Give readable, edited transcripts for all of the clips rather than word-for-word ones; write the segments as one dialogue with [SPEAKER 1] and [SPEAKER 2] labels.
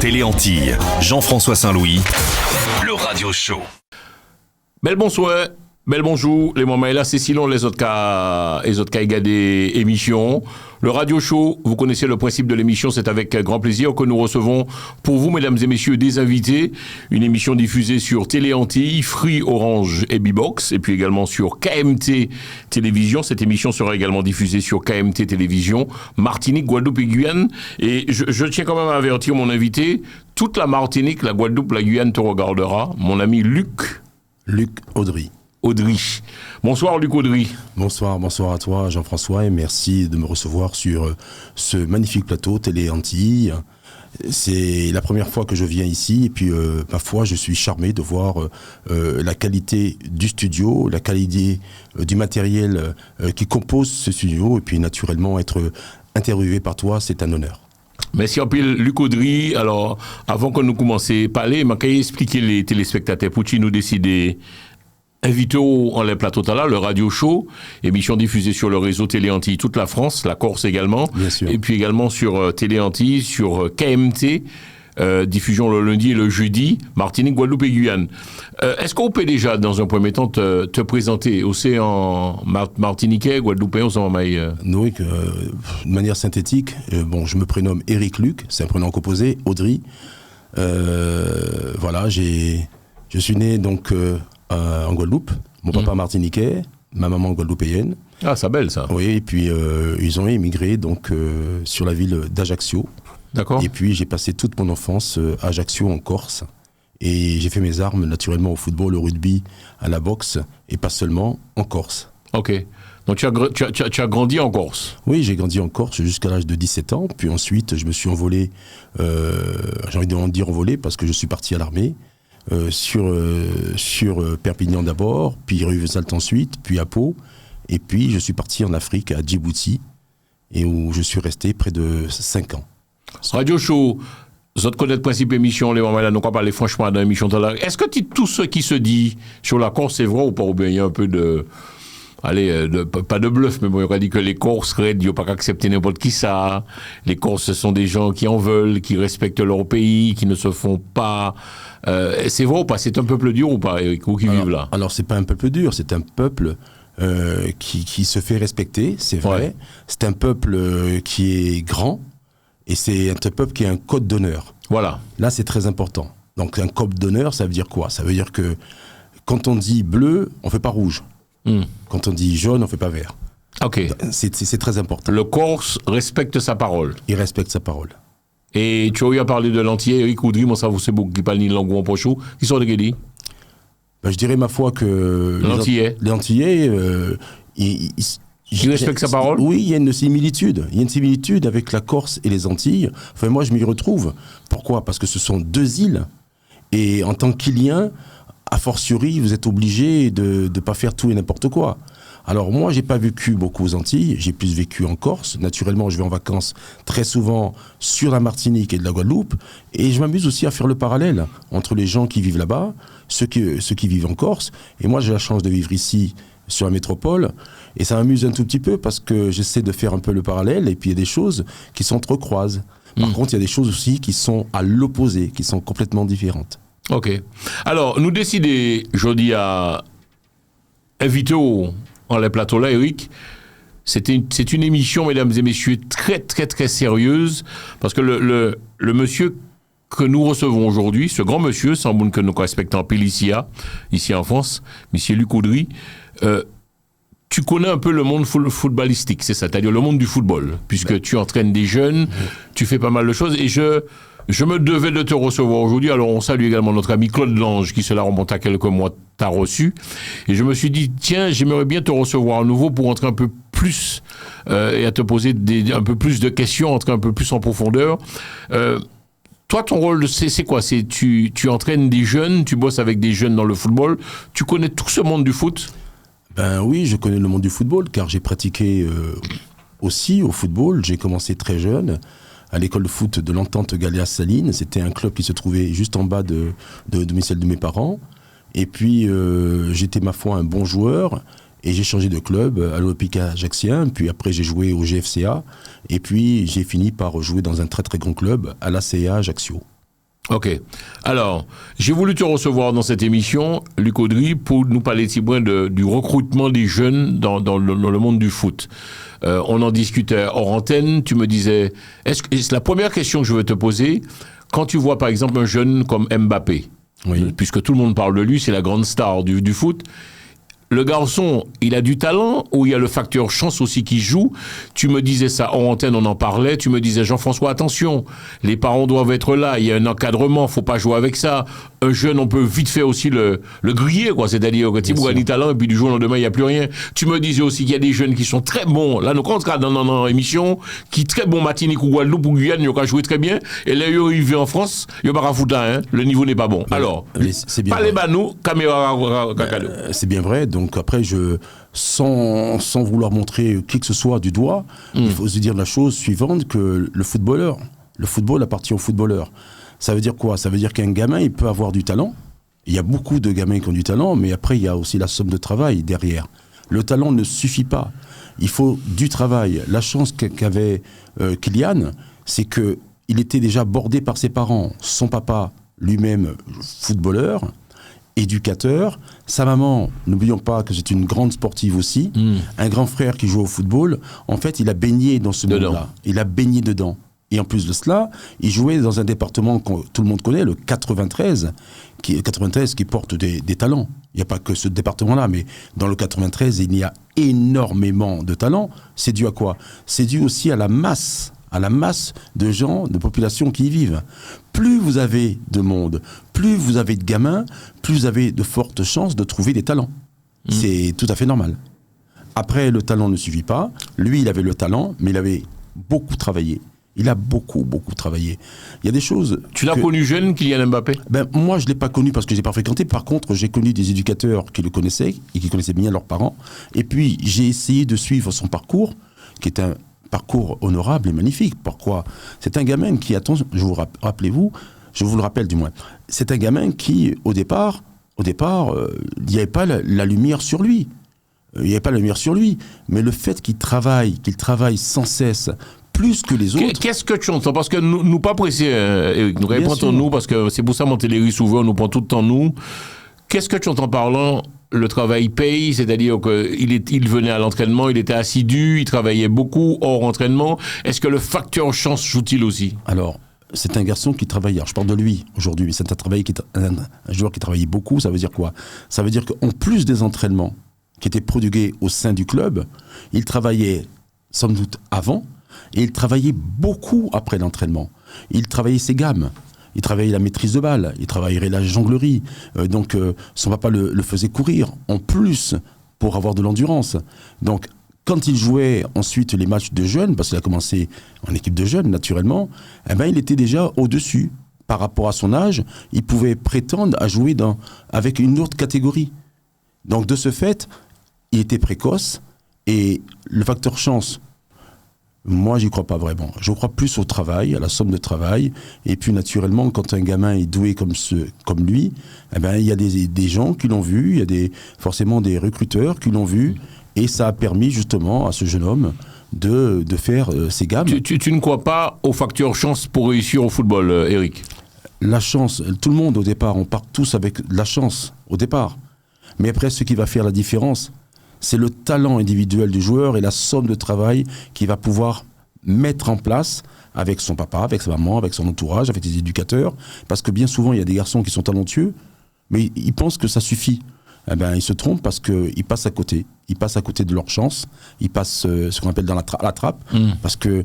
[SPEAKER 1] Télé Antilles, Jean-François Saint-Louis, le radio show.
[SPEAKER 2] Bel bonsoir, bel bonjour, les moments là, c'est sinon les autres cas des émissions. Le radio show, vous connaissez le principe de l'émission, c'est avec grand plaisir que nous recevons pour vous, mesdames et messieurs, des invités. Une émission diffusée sur Télé Antilles, Free, Orange et Bbox, et puis également sur KMT Télévision. Cette émission sera également diffusée sur KMT Télévision, Martinique, Guadeloupe et Guyane. Et je tiens quand même à avertir mon invité, toute la Martinique, la Guadeloupe, la Guyane te regardera. Mon ami Luc
[SPEAKER 3] Audry.
[SPEAKER 2] Bonsoir Luc Audry.
[SPEAKER 3] Bonsoir à toi Jean-François et merci de me recevoir sur ce magnifique plateau Télé Antilles. C'est la première fois que je viens ici et puis ma foi je suis charmé de voir la qualité du studio, la qualité du matériel qui compose ce studio et puis naturellement être interviewé par toi, c'est un honneur.
[SPEAKER 2] Merci en pile, Luc Audry. Alors, avant que nous commencions à parler, je vais expliquer les téléspectateurs pour qui nous décider. Invité en les plateaux là, le radio show, émission diffusée sur le réseau Télé Antilles toute la France, la Corse également,
[SPEAKER 3] bien sûr.
[SPEAKER 2] Et puis également sur Télé Antilles, sur KMT, diffusion le lundi et le jeudi, Martinique, Guadeloupe et Guyane. Est-ce qu'on peut déjà, dans un premier temps, te présenter aussi en martiniquais, guadeloupéen, ou en
[SPEAKER 3] Oui, de manière synthétique, je me prénomme Éric Luc, c'est un prénom composé, Audry. Voilà, je suis né donc en Guadeloupe, mon papa martiniquais, ma maman guadeloupéenne.
[SPEAKER 2] Ah, c'est belle ça.
[SPEAKER 3] Oui, et puis ils ont émigré donc sur la ville d'Ajaccio.
[SPEAKER 2] D'accord.
[SPEAKER 3] Et puis j'ai passé toute mon enfance à Ajaccio en Corse. Et j'ai fait mes armes naturellement au football, au rugby, à la boxe, et pas seulement en Corse.
[SPEAKER 2] Ok. Donc tu as grandi en Corse.
[SPEAKER 3] Oui, j'ai grandi en Corse jusqu'à l'âge de 17 ans. Puis ensuite, je me suis envolé, j'ai envie de dire envolé, parce que je suis parti à l'armée. Sur Perpignan d'abord, puis Rivesaltes ensuite, puis à Pau, et puis je suis parti en Afrique, à Djibouti, et où je suis resté près de 5 ans.
[SPEAKER 2] Radio Show, vous autres connaissez le principe émission, les moments là, nous pas parler franchement dans l'émission de là. Est-ce que tout ce qui se dit sur la Corse, c'est vrai ou pas, ou bien il y a un peu de... Allez, pas de bluff, mais bon, on a dit que les Corses, ils n'ont pas qu'à accepter n'importe qui ça. Les Corses, ce sont des gens qui en veulent, qui respectent leur pays, qui ne se font pas... c'est vrai ou pas? C'est un peuple dur ou pas, Eric, ou qui vivent là?
[SPEAKER 3] Alors, c'est pas un peuple dur, c'est un peuple qui se fait respecter, c'est vrai. Ouais. C'est un peuple qui est grand, et c'est un peuple qui a un code d'honneur.
[SPEAKER 2] Voilà.
[SPEAKER 3] Là, c'est très important. Donc, un code d'honneur, ça veut dire quoi? Ça veut dire que quand on dit bleu, on ne fait pas rouge. Quand on dit jaune, on ne fait pas vert.
[SPEAKER 2] Ok.
[SPEAKER 3] C'est très important.
[SPEAKER 2] Le Corse respecte sa parole.
[SPEAKER 3] Il respecte sa parole.
[SPEAKER 2] Et tu as eu à parler de l'Antillais, Eric Audry, moi ça vous c'est beaucoup qui parle ni langue ou en pochou. Qui sont des dit?
[SPEAKER 3] Je dirais ma foi que les Antillais,
[SPEAKER 2] il respecte sa parole?
[SPEAKER 3] Oui, il y a une similitude. Il y a une similitude avec la Corse et les Antilles. Enfin, moi, je m'y retrouve. Pourquoi? Parce que ce sont deux îles. Et en tant qu'Ilien, a fortiori, vous êtes obligé de ne pas faire tout et n'importe quoi. Alors moi, j'ai pas vécu beaucoup aux Antilles, j'ai plus vécu en Corse. Naturellement, je vais en vacances très souvent sur la Martinique et de la Guadeloupe. Et je m'amuse aussi à faire le parallèle entre les gens qui vivent là-bas, ceux qui vivent en Corse. Et moi, j'ai la chance de vivre ici, sur la métropole. Et ça m'amuse un tout petit peu parce que j'essaie de faire un peu le parallèle. Et puis, il y a des choses qui s'entrecroisent. Par contre, il y a des choses aussi qui sont à l'opposé, qui sont complètement différentes.
[SPEAKER 2] Ok. Alors, nous décidons, jeudi, à inviter en les plateaux là, Eric. C'est une émission, mesdames et messieurs, très, très, très sérieuse. Parce que le monsieur que nous recevons aujourd'hui, ce grand monsieur, sans doute que nous respectons en pile ici en France, monsieur Luc Audry, tu connais un peu le monde footballistique, c'est ça, c'est-à-dire le monde du football, puisque tu entraînes des jeunes, tu fais pas mal de choses, et je me devais de te recevoir aujourd'hui. Alors, on salue également notre ami Claude Lange, qui cela remonte à quelques mois, t'a reçu. Et je me suis dit, tiens, j'aimerais bien te recevoir à nouveau pour entrer un peu plus et à te poser un peu plus de questions, entrer un peu plus en profondeur. Toi, ton rôle, c'est quoi? Tu entraînes des jeunes, tu bosses avec des jeunes dans le football. Tu connais tout ce monde du foot?
[SPEAKER 3] Ben oui, je connais le monde du football, car j'ai pratiqué aussi au football. J'ai commencé très jeune. À l'école de foot de l'Entente Galéas-Salines. C'était un club qui se trouvait juste en bas de domicile de mes parents. Et puis, j'étais, ma foi, un bon joueur. Et j'ai changé de club à l'Olympique Ajaxien. Puis après, j'ai joué au GFCA. Et puis, j'ai fini par jouer dans un très très grand club, à l'ACA Ajaccio.
[SPEAKER 2] Ok. Alors, j'ai voulu te recevoir dans cette émission, Luc Audry, pour nous parler du recrutement des jeunes dans le monde du foot. On en discutait hors antenne. Tu me disais, c'est la première question que je veux te poser. Quand tu vois par exemple un jeune comme Mbappé, puisque tout le monde parle de lui, c'est la grande star du foot. Le garçon, il a du talent ou il y a le facteur chance aussi qui joue? Tu me disais ça en antenne, on en parlait. Tu me disais, Jean-François, attention, les parents doivent être là, il y a un encadrement, faut pas jouer avec ça. Un jeune, on peut vite fait aussi le griller, quoi. C'est-à-dire que tu as du talent et puis du jour au lendemain, il n'y a plus rien. Tu me disais aussi qu'il y a des jeunes qui sont très bons. Là, nous, quand on dans l'émission, qui très bons Martinique ou Guadeloupe ou Guyane, ils ont joué très bien. Et là, ils arrivent en France, ils n'ont pas foutre, hein. Le niveau n'est pas bon. Alors, parlez nous, caméra,
[SPEAKER 3] c'est bien vrai. Donc après, sans vouloir montrer qui que ce soit du doigt, il faut se dire la chose suivante, que le football appartient au footballeur. Ça veut dire quoi? Ça veut dire qu'un gamin, il peut avoir du talent. Il y a beaucoup de gamins qui ont du talent, mais après, il y a aussi la somme de travail derrière. Le talent ne suffit pas. Il faut du travail. La chance qu'avait Kylian, c'est qu'il était déjà bordé par ses parents. Son papa, lui-même, footballeur, éducateur. Sa maman, n'oublions pas que c'est une grande sportive aussi. Un grand frère qui joue au football. En fait, il a baigné dans ce monde-là. Il a baigné dedans. Et en plus de cela, il jouait dans un département que tout le monde connaît, le 93, qui porte des talents. Il n'y a pas que ce département-là, mais dans le 93, il y a énormément de talents. C'est dû à quoi? C'est dû aussi à la masse de gens, de populations qui y vivent. Plus vous avez de monde, plus vous avez de gamins, plus vous avez de fortes chances de trouver des talents. C'est tout à fait normal. Après, le talent ne suffit pas. Lui, il avait le talent, mais il avait beaucoup travaillé. Il a beaucoup travaillé. Il y a des choses...
[SPEAKER 2] Tu l'as connu jeune, Kylian Mbappé?
[SPEAKER 3] Moi, je ne l'ai pas connu parce que je n'ai pas fréquenté. Par contre, j'ai connu des éducateurs qui le connaissaient et qui connaissaient bien leurs parents. Et puis, j'ai essayé de suivre son parcours, qui est un parcours honorable et magnifique. Pourquoi? C'est un gamin qui, attention, je vous le rappelle du moins, c'est un gamin qui, au départ, il n'y avait pas la lumière sur lui. Il n'y avait pas la lumière sur lui. Mais le fait qu'il travaille sans cesse, plus que les autres.
[SPEAKER 2] Qu'est-ce que tu entends? Parce que nous pas pressés, Eric. Nous répondons nous, parce que c'est pour ça mon télé souvent, nous prend tout le temps nous. Qu'est-ce que tu entends parlant? Le travail paye, c'est-à-dire qu'il venait à l'entraînement, il était assidu, il travaillait beaucoup hors entraînement. Est-ce que le facteur chance joue-t-il aussi?
[SPEAKER 3] Alors, c'est un garçon qui travaille. Alors, je parle de lui aujourd'hui. C'est un joueur qui travaillait beaucoup. Ça veut dire quoi? Ça veut dire qu'en plus des entraînements qui étaient prodigués au sein du club, il travaillait sans doute avant. Et il travaillait beaucoup après l'entraînement. Il travaillait ses gammes. Il travaillait la maîtrise de balle. Il travaillerait la jonglerie. Son papa le faisait courir en plus pour avoir de l'endurance. Donc, quand il jouait ensuite les matchs de jeunes, parce qu'il a commencé en équipe de jeunes, naturellement, il était déjà au-dessus. Par rapport à son âge, il pouvait prétendre à jouer avec une autre catégorie. Donc, de ce fait, il était précoce. Et le facteur chance... Moi, j'y crois pas vraiment. Je crois plus au travail, à la somme de travail. Et puis, naturellement, quand un gamin est doué comme lui, il y a des gens qui l'ont vu, il y a forcément des recruteurs qui l'ont vu. Et ça a permis, justement, à ce jeune homme de faire ses gammes.
[SPEAKER 2] Tu ne crois pas au facteur chance pour réussir au football, Eric?
[SPEAKER 3] La chance, tout le monde, au départ, on part tous avec la chance, au départ. Mais après, ce qui va faire la différence, c'est le talent individuel du joueur et la somme de travail qu'il va pouvoir mettre en place avec son papa, avec sa maman, avec son entourage, avec les éducateurs. Parce que bien souvent, il y a des garçons qui sont talentueux, mais ils pensent que ça suffit. Ils se trompent parce qu'ils passent à côté. Ils passent à côté de leur chance. Ils passent ce qu'on appelle à la trappe. Parce que,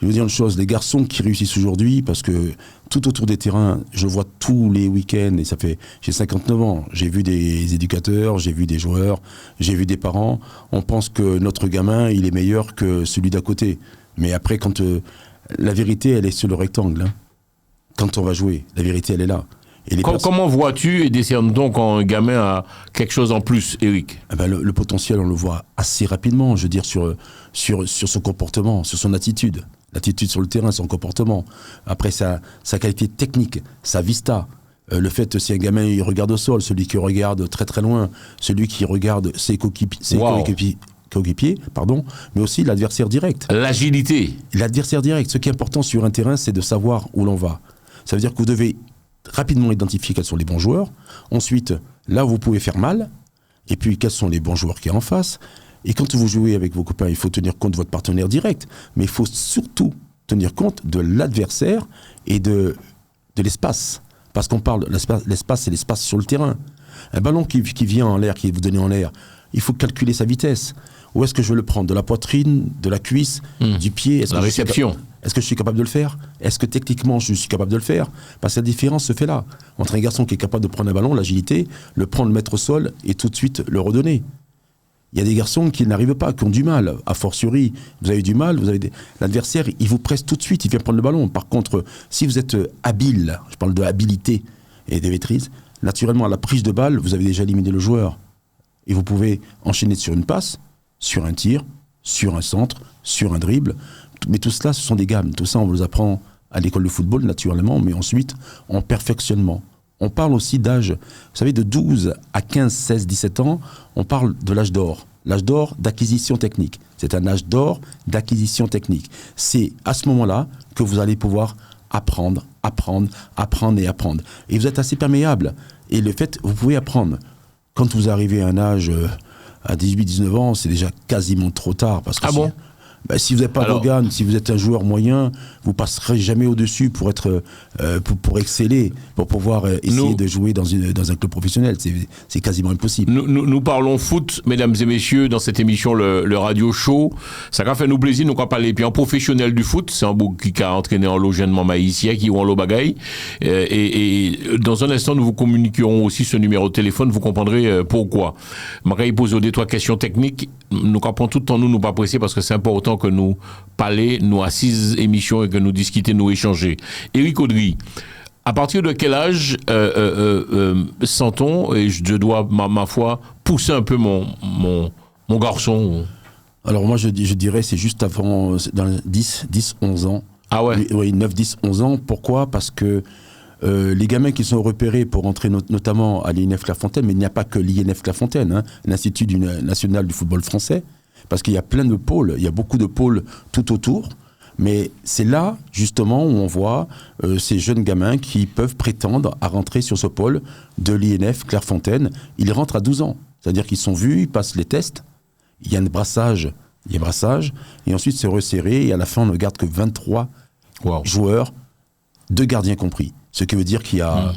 [SPEAKER 3] je veux dire une chose, les garçons qui réussissent aujourd'hui, parce que tout autour des terrains, je vois tous les week-ends, et j'ai 59 ans, j'ai vu des éducateurs, j'ai vu des joueurs, j'ai vu des parents, on pense que notre gamin, il est meilleur que celui d'à côté. Mais après, quand la vérité, elle est sur le rectangle. Hein. Quand on va jouer, la vérité, elle est là. Et
[SPEAKER 2] comment vois-tu et décernes-t-on quand un gamin a quelque chose en plus, Eric?
[SPEAKER 3] Le potentiel, on le voit assez rapidement, je veux dire, sur son comportement, sur son attitude. L'attitude sur le terrain, son comportement. Après, sa qualité technique, sa vista. Le fait, si un gamin il regarde au sol, celui qui regarde très très loin, celui qui regarde ses coéquipiers, mais aussi l'adversaire direct.
[SPEAKER 2] L'agilité.
[SPEAKER 3] L'adversaire direct. Ce qui est important sur un terrain, c'est de savoir où l'on va. Ça veut dire que vous devez rapidement identifier quels sont les bons joueurs. Ensuite, là où vous pouvez faire mal, et puis quels sont les bons joueurs qui y a en face. Et quand vous jouez avec vos copains, il faut tenir compte de votre partenaire direct, mais il faut surtout tenir compte de l'adversaire et de l'espace. Parce qu'on parle, l'espace, c'est l'espace sur le terrain. Un ballon qui vient en l'air, qui est vous donné en l'air, il faut calculer sa vitesse. Où est-ce que je veux le prendre ? De la poitrine, de la cuisse, du pied ?
[SPEAKER 2] La réception.
[SPEAKER 3] Est-ce que je suis capable de le faire ? Est-ce que techniquement je suis capable de le faire ? Parce que la différence se fait là. Entre un garçon qui est capable de prendre un ballon, l'agilité, le prendre, le mettre au sol et tout de suite le redonner. Il y a des garçons qui n'arrivent pas, qui ont du mal. A fortiori, vous avez du mal, l'adversaire, il vous presse tout de suite, il vient prendre le ballon. Par contre, si vous êtes habile, je parle de habilité et de maîtrise, naturellement, à la prise de balle, vous avez déjà éliminé le joueur. Et vous pouvez enchaîner sur une passe, sur un tir, sur un centre, sur un dribble. Mais tout cela, ce sont des gammes. Tout ça, on vous apprend à l'école de football, naturellement, mais ensuite, en perfectionnement. On parle aussi d'âge, vous savez, de 12 à 15, 16, 17 ans, on parle de l'âge d'or. L'âge d'or d'acquisition technique. C'est un âge d'or d'acquisition technique. C'est à ce moment-là que vous allez pouvoir apprendre. Et vous êtes assez perméable. Et le fait, vous pouvez apprendre. Quand vous arrivez à un âge, à 18, 19 ans, c'est déjà quasiment trop tard. Parce que si vous n'avez pas d'organes, si vous êtes un joueur moyen, vous ne passerez jamais au-dessus pour être, pour exceller, pour pouvoir essayer de jouer dans un club professionnel. C'est quasiment impossible.
[SPEAKER 2] Nous parlons foot, mesdames et messieurs, dans cette émission, le Radio Show. Ça va faire nous plaisir, nous allons parler. Puis en professionnel du foot, c'est un bouc qui a entraîné en logement maïsien, qui ont en l'eau bagaille. Et dans un instant, nous vous communiquerons aussi ce numéro de téléphone, vous comprendrez pourquoi. Je vais poser des trois questions techniques. Nous comprenons tout le temps, nous pas presser parce que c'est important que nous parler, nous assises émissions et que nous discuter, nous échanger. Éric Audry, à partir de quel âge sent-on, et je dois, ma foi, pousser un peu mon garçon?
[SPEAKER 3] Alors moi, je dirais, c'est juste avant, dans 10, 11 ans.
[SPEAKER 2] Ah ouais?
[SPEAKER 3] Oui, 9, 10, 11 ans. Pourquoi ? Parce que les gamins qui sont repérés pour entrer notamment à l'INF Clairefontaine, mais il n'y a pas que l'INF Clairefontaine, l'Institut national du football français, parce qu'il y a plein de pôles, il y a beaucoup de pôles tout autour, mais c'est là justement où on voit ces jeunes gamins qui peuvent prétendre à rentrer sur ce pôle de l'INF Clairefontaine. Ils rentrent à 12 ans, c'est-à-dire qu'ils sont vus, ils passent les tests, il y a un brassage, et ensuite c'est resserré, et à la fin on ne garde que 23 joueurs, 2 gardiens compris. Ce qui veut dire qu'il y a,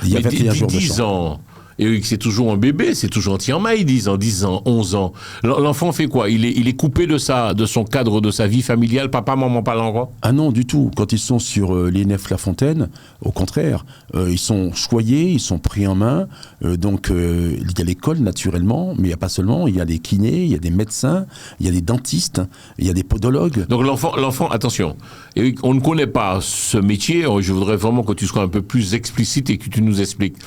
[SPEAKER 3] il y a 21 jours de champ.
[SPEAKER 2] Eric, c'est toujours un bébé, c'est toujours un tire-maille, 10 ans, 11 ans. L'enfant fait quoi ? Il est coupé de son cadre, de sa vie familiale, papa, maman, pas l'enfant ?
[SPEAKER 3] Ah non, du tout. Quand ils sont sur l'INF Clairefontaine, au contraire, ils sont choyés, ils sont pris en main. Donc, il y a l'école, naturellement, mais il n'y a pas seulement. Il y a des kinés, il y a des médecins, il y a des dentistes, il y a des podologues.
[SPEAKER 2] Donc, l'enfant, attention, Eric, on ne connaît pas ce métier. Je voudrais vraiment que tu sois un peu plus explicite et que tu nous expliques.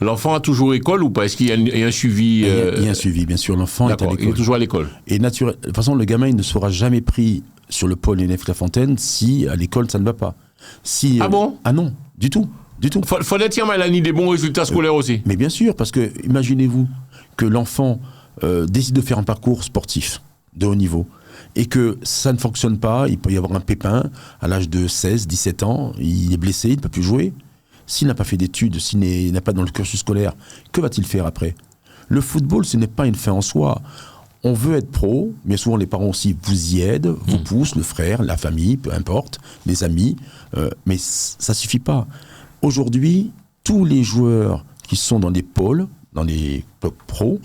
[SPEAKER 2] L'enfant a toujours école ou pas ? Est-ce qu'il y a un suivi
[SPEAKER 3] Il y a un suivi, bien sûr. L'enfant est à l'école.
[SPEAKER 2] Il est toujours à l'école.
[SPEAKER 3] Et de toute façon, le gamin il ne sera jamais pris sur le pôle INF Clairefontaine si à l'école ça ne va pas.
[SPEAKER 2] Bon ?
[SPEAKER 3] Ah non, du tout.
[SPEAKER 2] Fallait tirer Mélanie des bons résultats scolaires aussi.
[SPEAKER 3] Mais bien sûr, parce que imaginez-vous que l'enfant décide de faire un parcours sportif de haut niveau et que ça ne fonctionne pas, il peut y avoir un pépin à l'âge de 16, 17 ans, il est blessé, il ne peut plus jouer. S'il n'a pas fait d'études, s'il n'est pas dans le cursus scolaire, que va-t-il faire après ? Le football, ce n'est pas une fin en soi. On veut être pro, mais souvent les parents aussi vous y aident, vous poussent, le frère, la famille, peu importe, les amis, mais ça ne suffit pas. Aujourd'hui, tous les joueurs qui sont dans les pôles, dans les pros,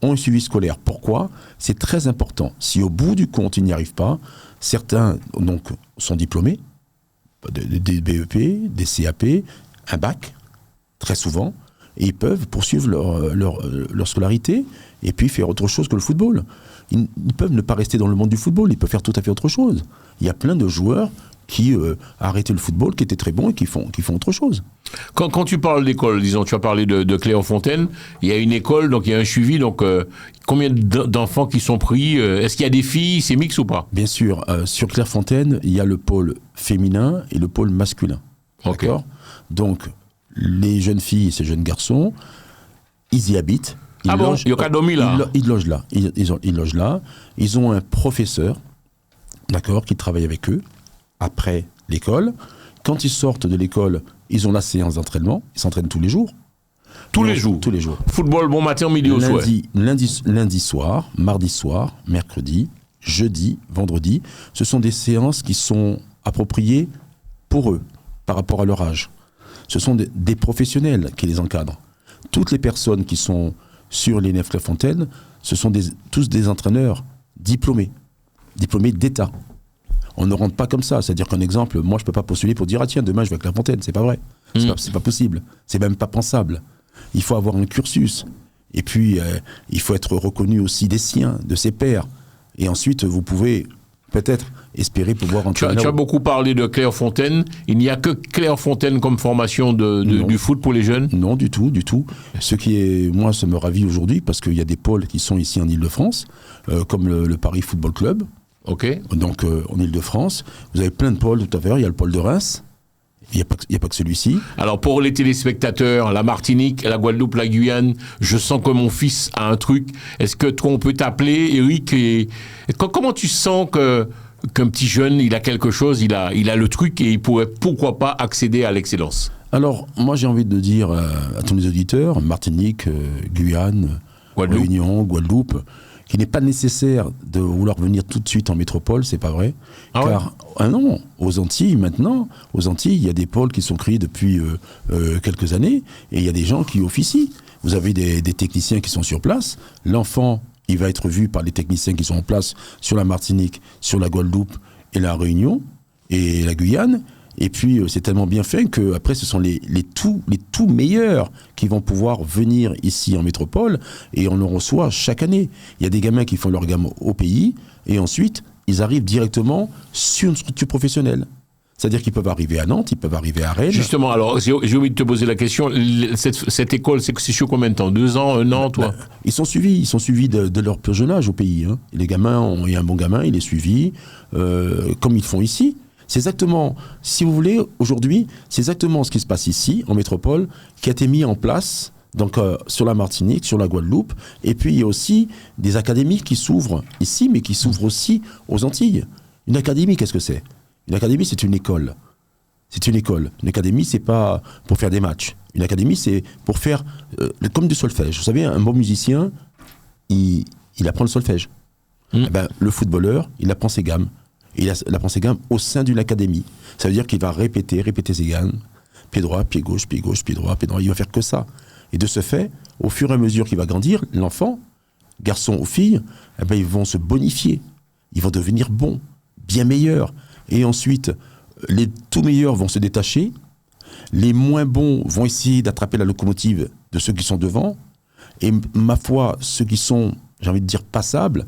[SPEAKER 3] ont un suivi scolaire. Pourquoi ? C'est très important. Si au bout du compte, ils n'y arrivent pas, certains donc, sont diplômés, des BEP, des CAP, un bac, très souvent, et ils peuvent poursuivre leur scolarité et puis faire autre chose que le football. Ils peuvent ne pas rester dans le monde du football, ils peuvent faire tout à fait autre chose. Il y a plein de joueurs qui arrêtaient le football, qui étaient très bons et qui font autre chose.
[SPEAKER 2] Quand tu parles d'école, disons, tu as parlé de Clairefontaine, il y a une école, donc il y a un suivi, donc combien d'enfants qui sont pris ? Est-ce qu'il y a des filles, c'est mix ou pas ?
[SPEAKER 3] Bien sûr, sur Clairefontaine, il y a le pôle féminin et le pôle masculin.
[SPEAKER 2] Okay.
[SPEAKER 3] D'accord ? Donc, les jeunes filles et ces jeunes garçons, ils y habitent. Ils logent là. Ils logent là. Ils logent là. Ils ont un professeur, d'accord, qui travaille avec eux après l'école, Quand ils sortent de l'école, ils ont la séance d'entraînement, ils s'entraînent tous les jours.
[SPEAKER 2] Tous les jours. Football bon matin, midi au soir.
[SPEAKER 3] Lundi soir, mardi soir, mercredi, jeudi, vendredi. Ce sont des séances qui sont appropriées pour eux, par rapport à leur âge. Ce sont des professionnels qui les encadrent. Toutes les personnes qui sont sur les Nef Clairefontaine, ce sont tous des entraîneurs diplômés d'État. On ne rentre pas comme ça. C'est-à-dire qu'un exemple, moi je ne peux pas postuler pour dire « Ah tiens, demain je vais à Clairefontaine ». C'est pas vrai. C'est pas possible. C'est même pas pensable. Il faut avoir un cursus. Et puis, il faut être reconnu aussi des siens, de ses pairs. Et ensuite, vous pouvez peut-être espérer pouvoir entraîner.
[SPEAKER 2] Tu as beaucoup parlé de Clairefontaine. Il n'y a que Clairefontaine comme formation du foot pour les jeunes?
[SPEAKER 3] Non, du tout. Moi, ça me ravit aujourd'hui parce qu'il y a des pôles qui sont ici en Ile-de-France, comme le Paris Football Club.
[SPEAKER 2] Ok.
[SPEAKER 3] Donc, en Ile-de-France, vous avez plein de pôles tout à fait. Il y a le pôle de Reims. Il n'y a pas que celui-ci.
[SPEAKER 2] Alors pour les téléspectateurs, la Martinique, la Guadeloupe, la Guyane, je sens que mon fils a un truc. Est-ce que toi, on peut t'appeler, Eric, comment tu sens qu'un petit jeune, il a quelque chose, il a le truc et il pourrait, pourquoi pas, accéder à l'excellence?
[SPEAKER 3] Alors, moi, j'ai envie de dire à tous les auditeurs, Martinique, Guyane, Réunion, Guadeloupe, qu'il n'est pas nécessaire de vouloir venir tout de suite en métropole, c'est pas vrai. Non, aux Antilles, il y a des pôles qui sont créés depuis quelques années, et il y a des gens qui officient. Vous avez des techniciens qui sont sur place. L'enfant, il va être vu par les techniciens qui sont en place sur la Martinique, sur la Guadeloupe et la Réunion, et la Guyane. Et puis, c'est tellement bien fait qu'après, ce sont les tout meilleurs qui vont pouvoir venir ici en métropole et on en reçoit chaque année. Il y a des gamins qui font leur gamme au pays et ensuite, ils arrivent directement sur une structure professionnelle. C'est-à-dire qu'ils peuvent arriver à Nantes, ils peuvent arriver à Rennes.
[SPEAKER 2] Justement, alors, j'ai oublié de te poser la question. Cette école, c'est sur combien de temps? 2 ans, 1 an, toi?
[SPEAKER 3] Ils sont suivis de leur plus jeune âge au pays. Hein. Les gamins, il y a un bon gamin, il est suivi, comme ils font ici. C'est exactement, si vous voulez, aujourd'hui, c'est exactement ce qui se passe ici, en métropole, qui a été mis en place donc, sur la Martinique, sur la Guadeloupe. Et puis, il y a aussi des académies qui s'ouvrent ici, mais qui s'ouvrent aussi aux Antilles. Une académie, qu'est-ce que c'est? Une académie, c'est une école. C'est une école. Une académie, c'est pas pour faire des matchs. Une académie, c'est pour faire comme du solfège. Vous savez, un bon musicien, il apprend le solfège. Eh ben, le footballeur, il apprend ses gammes. Et il apprend ses gammes au sein d'une académie. Ça veut dire qu'il va répéter ses gammes. Pied droit, pied gauche, pied gauche, pied droit, pied droit. Il va faire que ça. Et de ce fait, au fur et à mesure qu'il va grandir, l'enfant, garçon ou fille, eh ben, ils vont se bonifier. Ils vont devenir bons, bien meilleurs. Et ensuite, les tout meilleurs vont se détacher. Les moins bons vont essayer d'attraper la locomotive de ceux qui sont devant. Et ma foi, ceux qui sont, j'ai envie de dire, passables,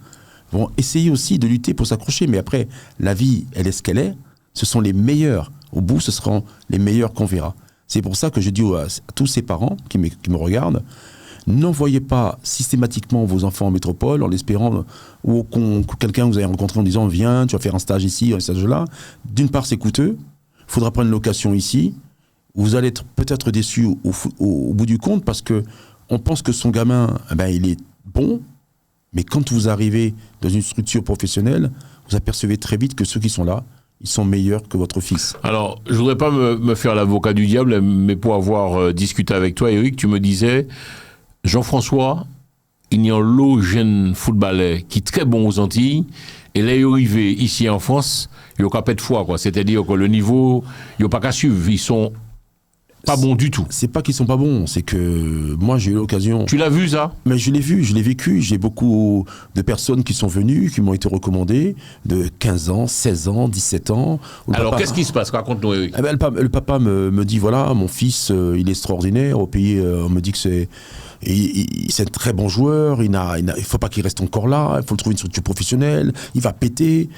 [SPEAKER 3] vont essayer aussi de lutter pour s'accrocher. Mais après, la vie, elle est ce qu'elle est. Ce sont les meilleurs. Au bout, ce seront les meilleurs qu'on verra. C'est pour ça que je dis à tous ces parents qui me regardent, n'envoyez pas systématiquement vos enfants en métropole en l'espérant ou que quelqu'un vous avez rencontré en disant « Viens, tu vas faire un stage ici, un stage là ». D'une part, c'est coûteux. Il faudra prendre une location ici. Vous allez être peut-être déçu au bout du compte parce qu'on pense que son gamin, il est bon. Mais quand vous arrivez dans une structure professionnelle, vous apercevez très vite que ceux qui sont là, ils sont meilleurs que votre fils.
[SPEAKER 2] Alors, je ne voudrais pas me faire l'avocat du diable, mais pour avoir discuté avec toi, Eric, tu me disais, Jean-François, il y a un lot jeune footballeur qui est très bon aux Antilles, et là, il est arrivé ici en France, il n'y a qu'à pète foi, quoi. C'est-à-dire que le niveau, il n'y a pas qu'à suivre, ils sont pas bons du tout.
[SPEAKER 3] C'est pas qu'ils sont pas bons, c'est que moi j'ai eu l'occasion.
[SPEAKER 2] Tu l'as vu ça?
[SPEAKER 3] Mais je l'ai vu, je l'ai vécu. J'ai beaucoup de personnes qui sont venues, qui m'ont été recommandées, de 15 ans, 16 ans, 17 ans.
[SPEAKER 2] Alors qu'est-ce qui se passe? Raconte-nous, Eric.
[SPEAKER 3] Le papa me dit voilà, mon fils, il est extraordinaire. Au pays, on me dit que c'est un très bon joueur. Il faut pas qu'il reste encore là. Il faut le trouver une structure professionnelle. Il va péter.